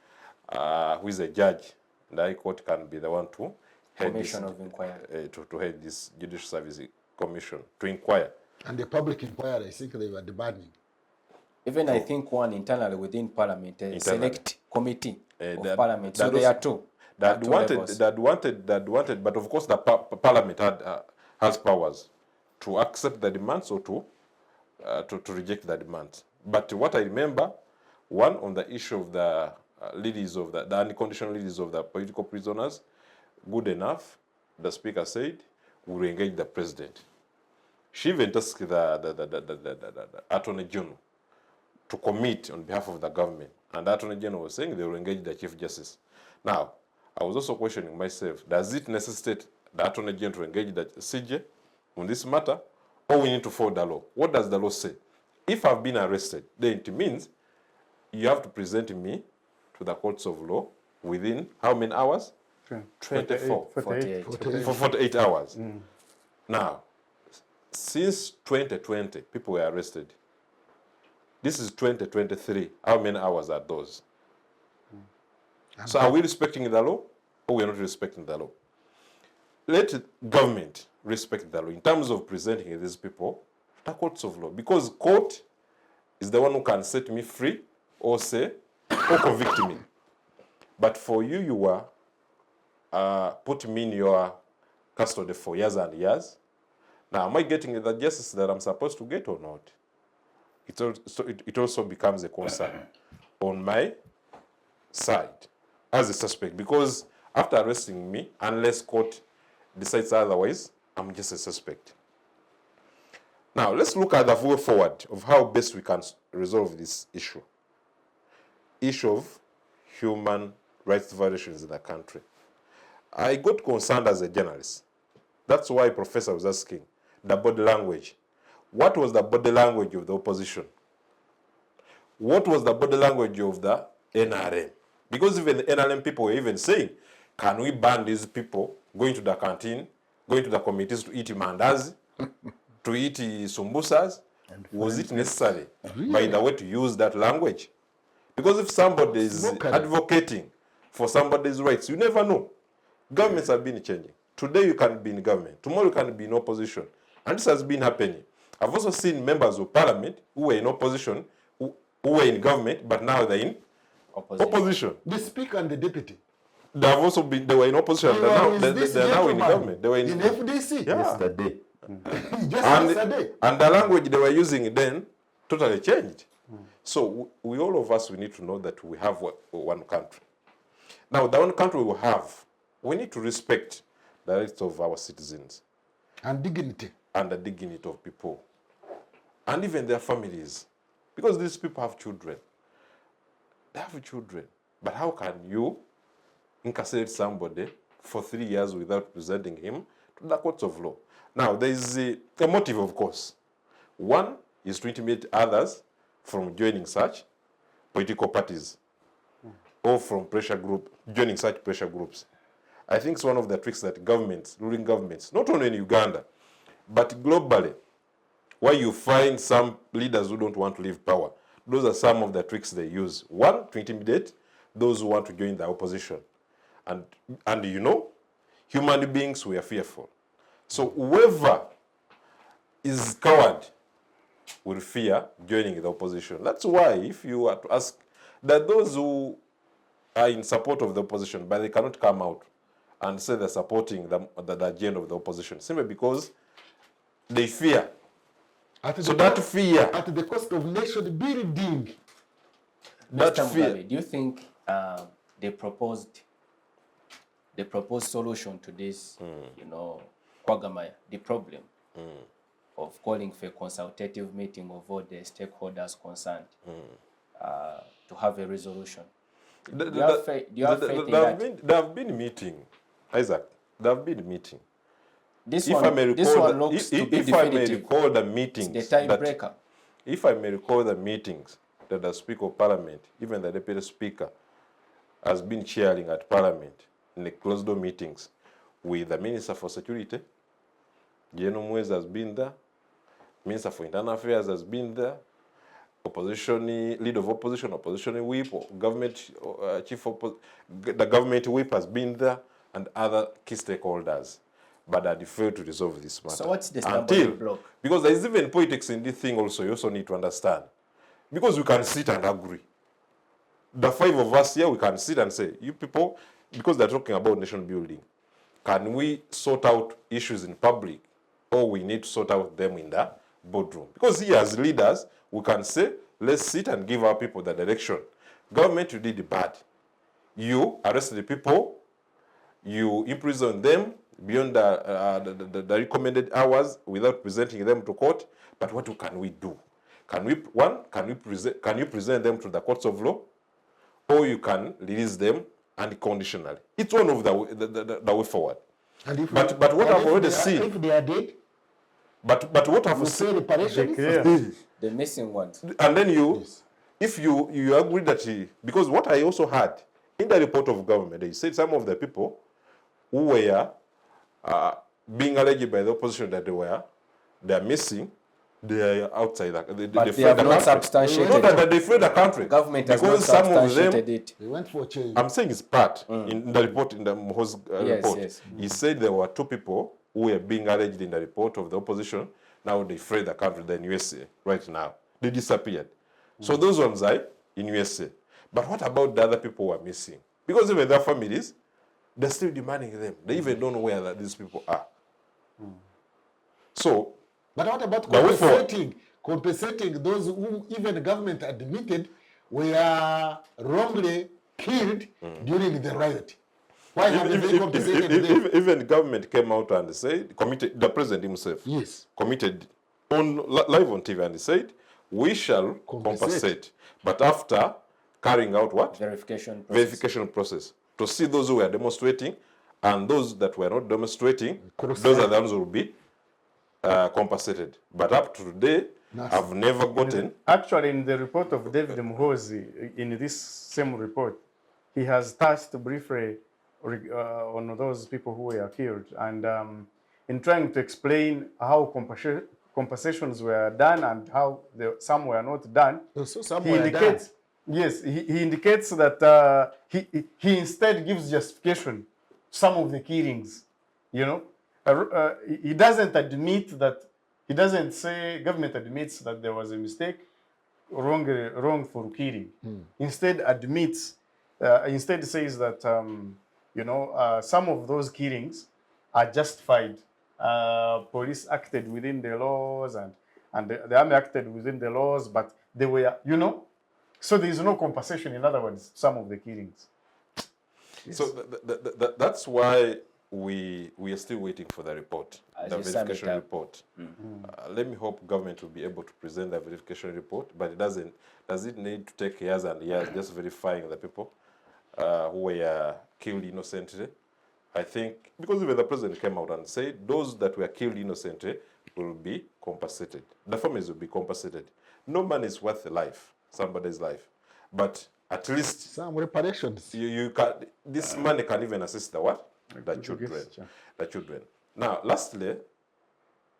[SPEAKER 2] a judge, the High Court can be the one to head
[SPEAKER 1] Commission of inquiry.
[SPEAKER 2] to head this Judicial Service Commission to inquire.
[SPEAKER 4] And the public inquiry, I think they were demanding.
[SPEAKER 1] Even I think one internally within parliament, a select committee of parliament. So
[SPEAKER 2] that
[SPEAKER 1] there are 2.
[SPEAKER 2] That wanted, but of course the parliament has powers to accept the demands or to reject the demands. But what I remember, one on the issue of the release of the unconditional release of the political prisoners, good enough, the speaker said, we will engage the president. She even asked the Attorney General to commit on behalf of the government. And the Attorney General was saying they will engage the Chief Justice. Now, I was also questioning myself, does it necessitate the Attorney General to engage the CJ on this matter, or we need to follow the law? What does the law say? If I've been arrested, then it means you have to present me to the courts of law within how many hours?
[SPEAKER 1] 48.
[SPEAKER 2] For 48 hours. Now, since 2020, people were arrested. This is 2023. How many hours are those? So are we respecting the law, or we are not respecting the law? Let government respect the law in terms of presenting these people to the courts of law, because court is the one who can set me free or say or convict me. But for you, you were put me in your custody for years and years. Now, am I getting the justice that I'm supposed to get or not? It also becomes a concern on my side as a suspect, because after arresting me, unless court decides otherwise, I'm just a suspect. Now, let's look at the way forward of how best we can resolve this issue. issue of human rights violations in the country. I got concerned as a journalist. That's why Professor was asking the body language. What was the body language of the opposition? What was the body language of the NRM? Because even the NRM people were even saying, can we ban these people going to the canteen, going to the committees to eat mandazi, to eat sumbusas? Was it necessary, by the way, to use that language? Because if somebody is advocating for somebody's rights, you never know. Governments have been changing. Today you can be in government, tomorrow you can be in opposition. And this has been happening. I've also seen members of parliament who were in opposition, who were in government, but now they're in opposition.
[SPEAKER 4] The speaker and the deputy.
[SPEAKER 2] They have also been, they were in opposition, they're now in government. They were in
[SPEAKER 4] FDC.
[SPEAKER 2] Yeah.
[SPEAKER 3] Yesterday.
[SPEAKER 4] Just yesterday.
[SPEAKER 2] And the language they were using then totally changed. So we all of us, we need to know that we have one country. Now, the one country we have, we need to respect the rights of our citizens.
[SPEAKER 4] And dignity.
[SPEAKER 2] And the dignity of people. And even their families. Because these people have children. They have children. But how can you incarcerate somebody for 3 years without presenting him to the courts of law? Now, there is a motive, of course. One is to intimidate others from joining such political parties or from joining such pressure groups. I think it's one of the tricks that ruling governments, not only in Uganda, but globally, where you find some leaders who don't want to leave power. Those are some of the tricks they use. One, to intimidate those who want to join the opposition. And you know, human beings, we are fearful. So whoever is coward will fear joining the opposition. That's why if you are to ask that those who are in support of the opposition, but they cannot come out and say they're supporting the agenda of the opposition, simply because they fear. So that fear...
[SPEAKER 4] At the cost of nation building.
[SPEAKER 1] Mr. Mugabi, do you think the proposed solution to this, Kwagala, the problem of calling for a consultative meeting of all the stakeholders concerned to have a resolution? Do you have faith in that?
[SPEAKER 2] There have been meetings, Isaac. There have been meetings.
[SPEAKER 1] This one looks to be definitive.
[SPEAKER 2] If I may recall the meetings,
[SPEAKER 1] it's the tiebreaker.
[SPEAKER 2] If I may recall the meetings that the Speaker of Parliament, even the Deputy Speaker, has been chairing at Parliament in the closed-door meetings with the Minister for Security, General Mweza has been there, Minister for Internal Affairs has been there, leader of opposition whip, government the government whip has been there, and other key stakeholders. But I defer to resolve this matter.
[SPEAKER 1] So what's the stumbling block?
[SPEAKER 2] Because there is even politics in this thing also, you also need to understand. Because we can sit and agree. The five of us here, we can sit and say, you people, because they're talking about nation building, can we sort out issues in public, or we need to sort out them in the boardroom? Because here as leaders, we can say, let's sit and give our people the direction. Government, you did bad. You arrested the people, you imprison them beyond the recommended hours without presenting them to court. But what can we do? Can you present them to the courts of law, or you can release them unconditionally? It's one of the way forward. But what I've already seen,
[SPEAKER 4] if they are dead,
[SPEAKER 2] but what I've seen,
[SPEAKER 1] the missing ones.
[SPEAKER 2] And then if you agree that because what I also had in the report of government, they said some of the people who were being alleged by the opposition that they are missing, they are outside.
[SPEAKER 1] But they have not substantiated.
[SPEAKER 2] Not that they fled the country.
[SPEAKER 1] Government has not substantiated it.
[SPEAKER 4] They went for change.
[SPEAKER 2] I'm saying it's part in the report, in the Moho's report. Yes. He said there were 2 people who were being alleged in the report of the opposition. Now they fled the country, they're in USA right now. They disappeared. So those ones are in USA. But what about the other people who are missing? Because even their families, they're still demanding them. They even don't know where these people are. So,
[SPEAKER 4] but what about compensating those whom even the government admitted were wrongly killed during the riot? Why haven't they compensated them?
[SPEAKER 2] Even the government came out and said, the president himself, committed live on TV and said, we shall compensate. But after carrying out what?
[SPEAKER 1] Verification process.
[SPEAKER 2] Verification process. To see those who were demonstrating and those that were not demonstrating,
[SPEAKER 4] Cross
[SPEAKER 2] those are the ones who will be compensated. But up to today,
[SPEAKER 4] Nothing.
[SPEAKER 2] I've never gotten.
[SPEAKER 5] Actually, in the report of David Muhozi, in this same report, he has touched briefly on those people who were killed. And in trying to explain how compensations were done and how some were not done,
[SPEAKER 4] So some
[SPEAKER 5] he
[SPEAKER 4] were
[SPEAKER 5] indicates,
[SPEAKER 4] done.
[SPEAKER 5] yes, he indicates that he instead gives justification to some of the killings, you know. He doesn't admit that, he doesn't say, government admits that there was a mistake, wrongful killing. Instead admits, instead says that, some of those killings are justified. Police acted within the laws and the army acted within the laws, but they were, so there is no compensation, in other words, some of the killings. Yes.
[SPEAKER 2] So that's why we are still waiting for the report,
[SPEAKER 1] As
[SPEAKER 2] the
[SPEAKER 1] you sum it
[SPEAKER 2] verification
[SPEAKER 1] up.
[SPEAKER 2] report. Let me hope government will be able to present the verification report, but does it need to take years and years just verifying the people who were killed innocently? I think, because even the president came out and said those that were killed innocently will be compensated. The families will be compensated. No man is worth a life, somebody's life. But at least
[SPEAKER 4] Some reparations.
[SPEAKER 2] you can, this money can even assist the what? The children. The children. Now, lastly,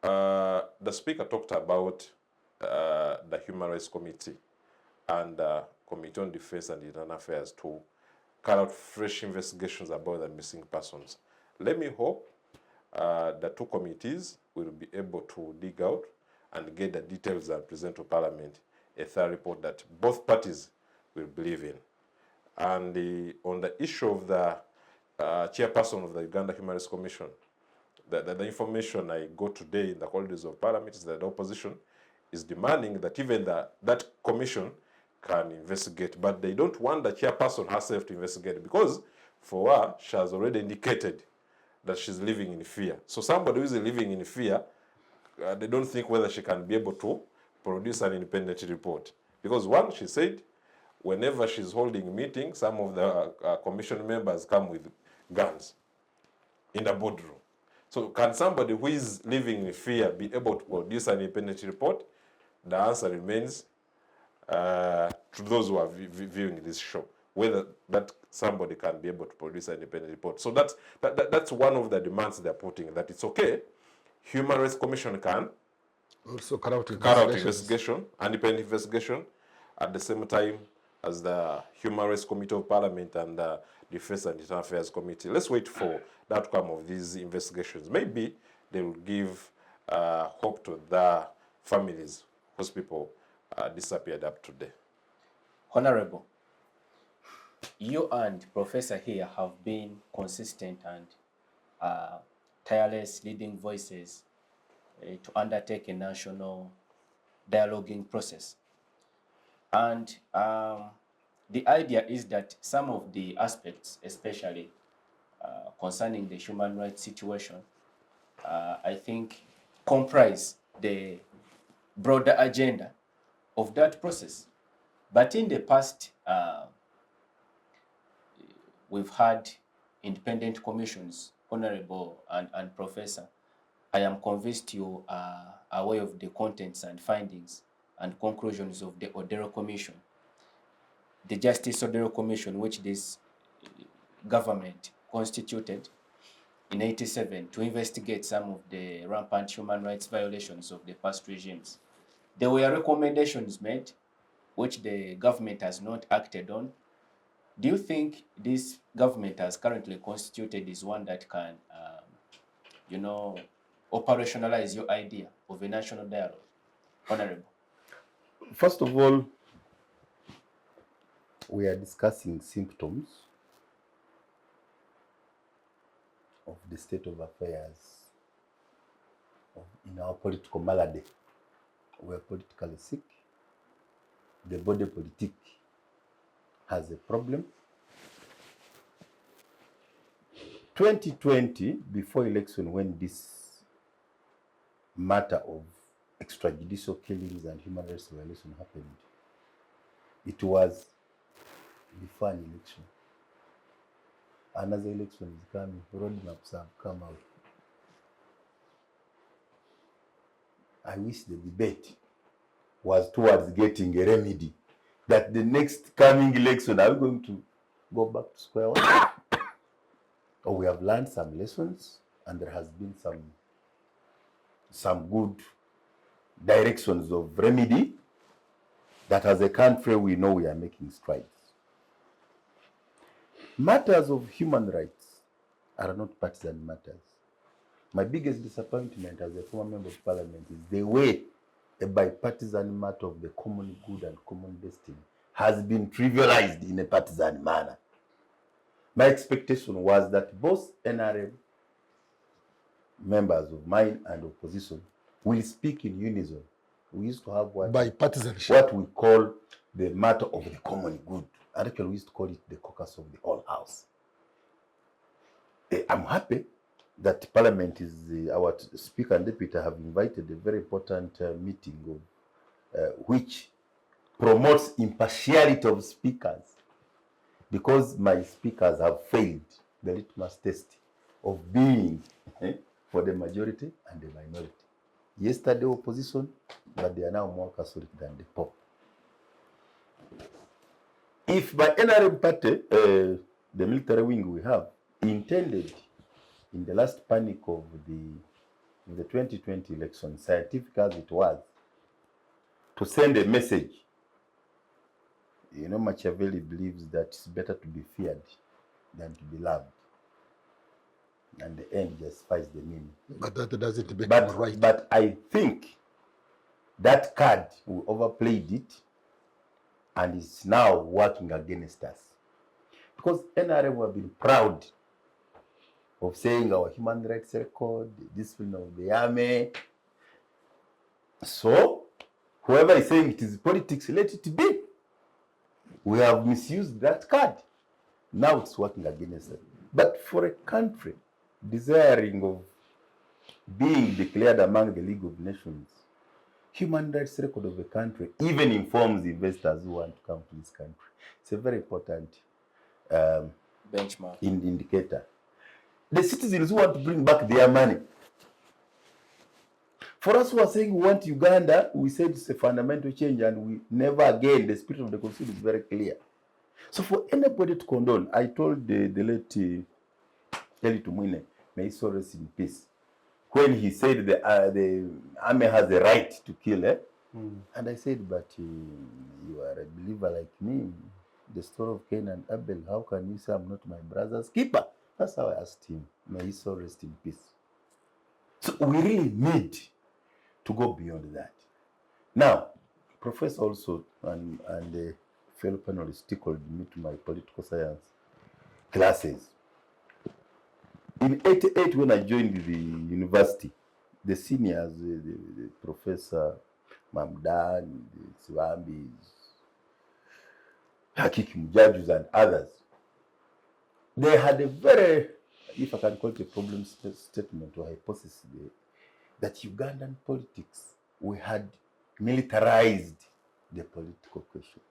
[SPEAKER 2] the speaker talked about the Human Rights Committee and Committee on Defense and Internal Affairs to carry out fresh investigations about the missing persons. Let me hope the two committees will be able to dig out and get the details and present to Parliament a thorough report that both parties will believe in. And on the issue of the chairperson of the Uganda Human Rights Commission, the information I got today in the corridors of Parliament is that the opposition is demanding that even that commission can investigate, but they don't want the chairperson herself to investigate because for her, she has already indicated that she's living in fear. So somebody who is living in fear, they don't think whether she can be able to produce an independent report. Because one, she said, whenever she's holding meetings, some of the commission members come with guns in the boardroom. So can somebody who is living in fear be able to produce an independent report? The answer remains to those who are viewing this show, whether that somebody can be able to produce an independent report. So that's one of the demands they're putting, that it's okay, Human Rights Commission can
[SPEAKER 4] Also carry out
[SPEAKER 2] investigation, independent investigation, at the same time as the Human Rights Committee of Parliament and the Defense and Internal Affairs Committee. Let's wait for the outcome of these investigations. Maybe they will give hope to the families whose people disappeared up today.
[SPEAKER 1] Honorable, you and Professor here have been consistent and tireless leading voices to undertake a national dialoguing process. And the idea is that some of the aspects, especially concerning the human rights situation, I think comprise the broader agenda of that process. But in the past, we've had independent commissions, Honorable and Professor. I am convinced you are aware of the contents and findings and conclusions of the Odero Commission, the Justice Odero Commission, which this government constituted in '87 to investigate some of the rampant human rights violations of the past regimes. There were recommendations made, which the government has not acted on. Do you think this government as currently constituted is one that can, operationalize your idea of a national dialogue? Honorable.
[SPEAKER 3] First of all, we are discussing symptoms of the state of affairs in our political malady. We are politically sick. The body politic has a problem. 2020, before election, when this matter of extrajudicial killings and human rights violation happened, it was before an election. Another election is coming, roadmaps have come out. I wish the debate was towards getting a remedy that the next coming election, are we going to go back to square one? Or we have learned some lessons and there has been some good directions of remedy that as a country we know we are making strides. Matters of human rights are not partisan matters. My biggest disappointment as a former member of parliament is the way a bipartisan matter of the common good and common destiny has been trivialized in a partisan manner. My expectation was that both NRM members of mine and opposition will speak in unison. We used to have what we call the matter of the common good. Actually, we used to call it the caucus of the whole house. I'm happy that Parliament is, our Speaker and Deputy have invited a very important meeting of, which promotes impartiality of speakers, because my speakers have failed the litmus test of being for the majority and the minority. Yesterday opposition, but they are now more Catholic than the Pope. If by NRM party, the military wing we have, intended in the last panic of the 2020 election, scientific as it was, to send a message, you know, Machiavelli believes that it's better to be feared than to be loved. And the end justifies the meaning.
[SPEAKER 4] But that doesn't make it right.
[SPEAKER 3] But I think that card, we overplayed it, and it's now working against us. Because NRM have been proud of saying our human rights record, the discipline of the army. So, whoever is saying it is politics, let it be. We have misused that card. Now it's working against us. But for a country desiring of being declared among the League of Nations, human rights record of a country even informs investors who want to come to this country. It's a very important
[SPEAKER 1] benchmark
[SPEAKER 3] indicator. The citizens who want to bring back their money. For us who are saying we want Uganda, we said it's a fundamental change and we never again, the spirit of the constitution is very clear. So for anybody to condone, I told the late Eli Tumwine, may he so rest in peace, when he said the army has the right to kill, and I said, but you are a believer like me, the story of Cain and Abel, how can you say I'm not my brother's keeper? That's how I asked him, may he so rest in peace. So we really need to go beyond that. Now, Professor also and the fellow panelists tickled me to my political science classes. In '88, when I joined the university, the seniors, the Professor Mamdan, the Siwambis, Hakiki Mujajus, and others, they had a very, if I can call it a problem statement or hypothesis, that Ugandan politics, we had militarized the political question.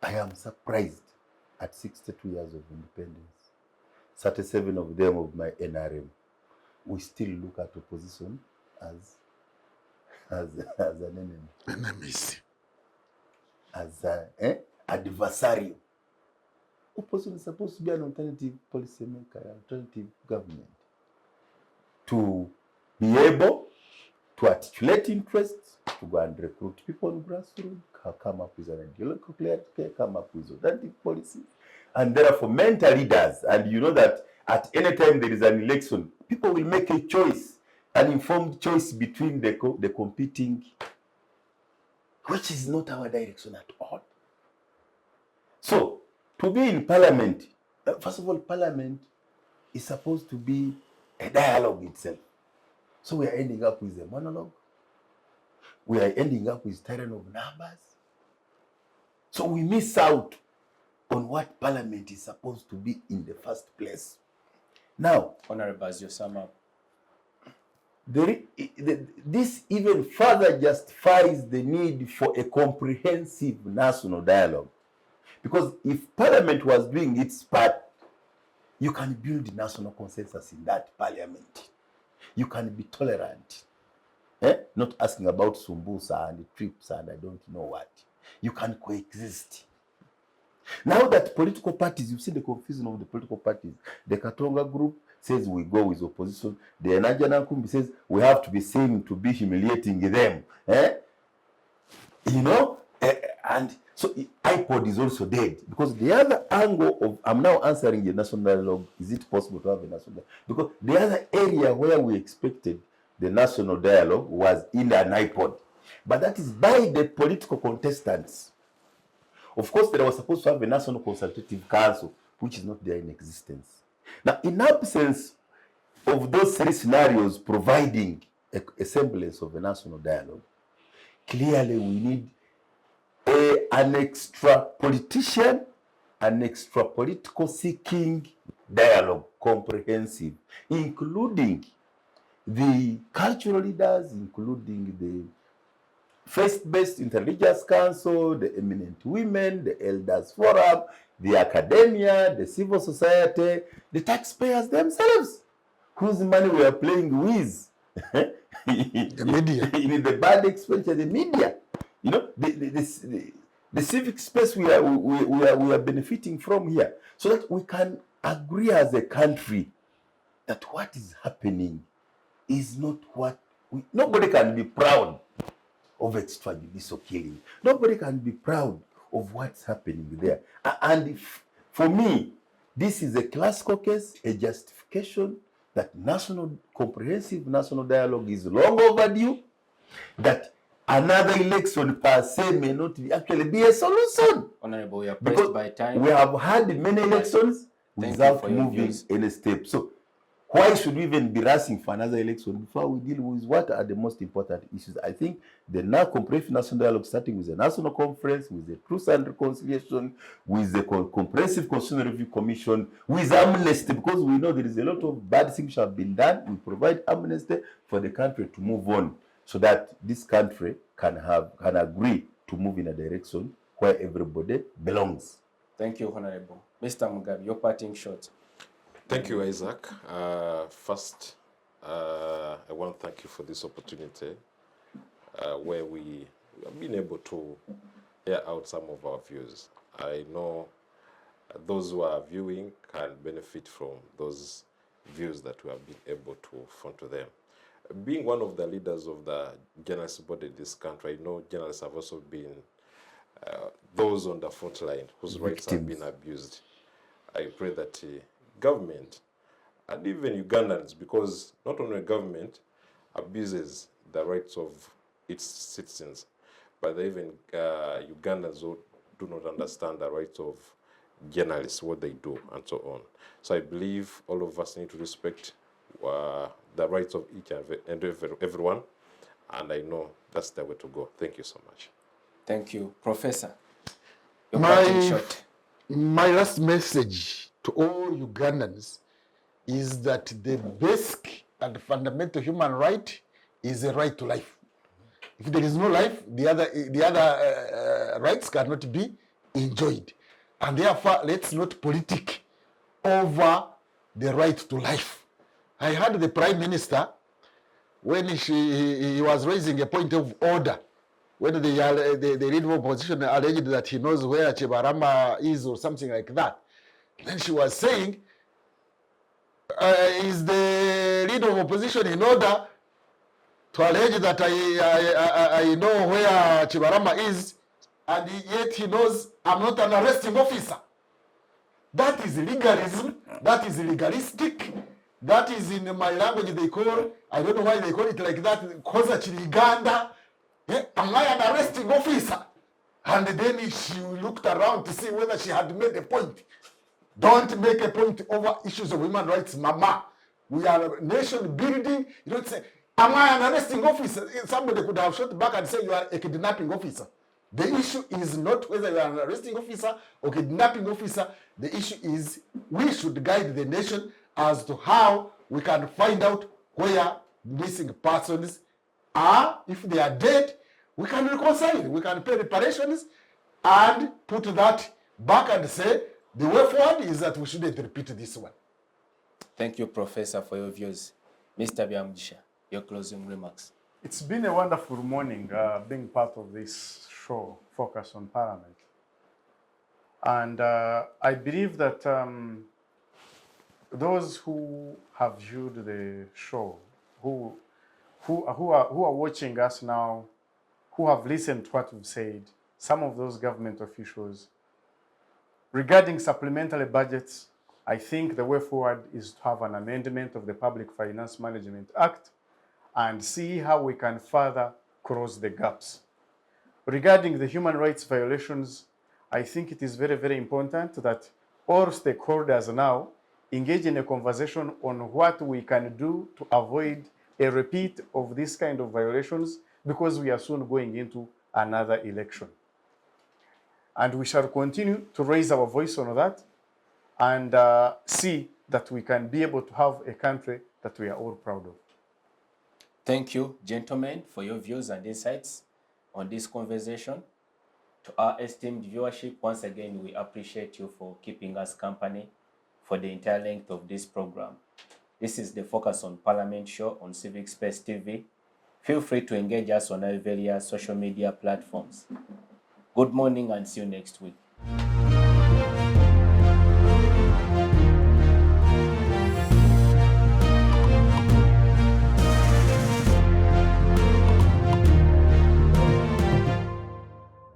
[SPEAKER 3] I am surprised at 62 years of independence, 37 of them of my NRM, we still look at opposition as an enemy. As an adversarial. Opposition is supposed to be an alternative policy maker, an alternative government, to be able to articulate interests, to go and recruit people on grassroots, come up with an ideological clarity, come up with alternative policies, and therefore mentor leaders. And you know that at any time there is an election, people will make a choice, an informed choice between the competing, which is not our direction at all. So, to be in parliament, first of all, parliament is supposed to be a dialogue itself. So we are ending up with a monologue. We are ending up with terrain of numbers. So we miss out on what parliament is supposed to be in the first place. Now,
[SPEAKER 1] Honorable, as you sum up.
[SPEAKER 3] this even further justifies the need for a comprehensive national dialogue. Because if Parliament was doing its part, you can build national consensus in that Parliament. You can be tolerant. Not asking about Sumbusa and trips and I don't know what. You can coexist. Now that political parties, you've seen the confusion of the political parties. The Katonga group says we go with opposition. The Najana Kumbi says we have to be seen to be humiliating them. You know? And so iPod is also dead. Because the other angle of, I'm now answering the national dialogue, is it possible to have a national dialogue? Because the other area where we expected the national dialogue was in an iPod. But that is by the political contestants. Of course, they were supposed to have a National Consultative Council, which is not there in existence. Now, in absence of those three scenarios providing a semblance of a national dialogue, clearly we need an extra politician, an extra political seeking dialogue, comprehensive, including the cultural leaders, including the faith-based interreligious council, the eminent women, the elders forum, the academia, the civil society, the taxpayers themselves, whose money we are playing with.
[SPEAKER 4] The media.
[SPEAKER 3] In the bad expenditure, the media. You know, the civic space we are benefiting from here, so that we can agree as a country that what is happening is not what nobody can be proud of extrajudicial killing. Nobody can be proud of what's happening there. And for me, this is a classical case, a justification that comprehensive national dialogue is long overdue, that another election per se may not actually be a solution.
[SPEAKER 1] Honorable, we are pressed by time.
[SPEAKER 3] We have had many elections without moving any step. So why should we even be rushing for another election before we deal with what are the most important issues? I think the now comprehensive national dialogue, starting with the national conference, with the truth and reconciliation, with the comprehensive constitutional review commission, with amnesty, because we know there is a lot of bad things have been done. We provide amnesty for the country to move on, so that this country can agree to move in a direction where everybody belongs.
[SPEAKER 1] Thank you, Honorable. Mr. Mugabi, your parting shot.
[SPEAKER 2] Thank you, Isaac. First, I want to thank you for this opportunity where we have been able to hear out some of our views. I know those who are viewing can benefit from those views that we have been able to front to them. Being one of the leaders of the journalist body in this country, I know journalists have also been those on the front line whose rights have been abused. I pray that government and even Ugandans, because not only government abuses the rights of its citizens, but even Ugandans who do not understand the rights of journalists, what they do, and so on. So I believe all of us need to respect the rights of each and everyone, and I know that's the way to go. Thank you so much.
[SPEAKER 1] Thank you. Professor, your parting shot.
[SPEAKER 4] My last message to all Ugandans is that the basic and fundamental human right is a right to life. If there is no life, the other rights cannot be enjoyed. And therefore, let's not politic over the right to life. I heard the Prime Minister, when he was raising a point of order, when the leader of opposition alleged that he knows where Chibarama is or something like that. Then she was saying, is the leader of opposition in order to allege that I know where Chibarama is, and yet he knows I'm not an arresting officer? That is legalism. That is legalistic. That is, in my language they call, I don't know why they call it like that, Koza Chiriganda. Am I an arresting officer? And then she looked around to see whether she had made a point. Don't make a point over issues of human rights, mama. We are nation building. You don't say, am I an arresting officer? Somebody could have shot back and say you are a kidnapping officer. The issue is not whether you are an arresting officer or kidnapping officer. The issue is we should guide the nation as to how we can find out where missing persons are, if they are dead, we can reconcile, we can pay reparations and put that back and say the way forward is that we shouldn't repeat this one.
[SPEAKER 1] Thank you, Professor, for your views. Mr. Byamugisha, your closing remarks.
[SPEAKER 5] It's been a wonderful morning being part of this show, Focus on Parliament. And I believe that those who have viewed the show, who are watching us now, who have listened to what we've said, some of those government officials, regarding supplementary budgets, I think the way forward is to have an amendment of the Public Finance Management Act and see how we can further close the gaps. Regarding the human rights violations, I think it is very, very important that all stakeholders now engage in a conversation on what we can do to avoid a repeat of this kind of violations, because we are soon going into another election. And we shall continue to raise our voice on that and see that we can be able to have a country that we are all proud of.
[SPEAKER 1] Thank you, gentlemen, for your views and insights on this conversation. To our esteemed viewership, once again, we appreciate you for keeping us company for the entire length of this program. This is the Focus on Parliament show on Civic Space TV. Feel free to engage us on our various social media platforms. Good morning and see you next week.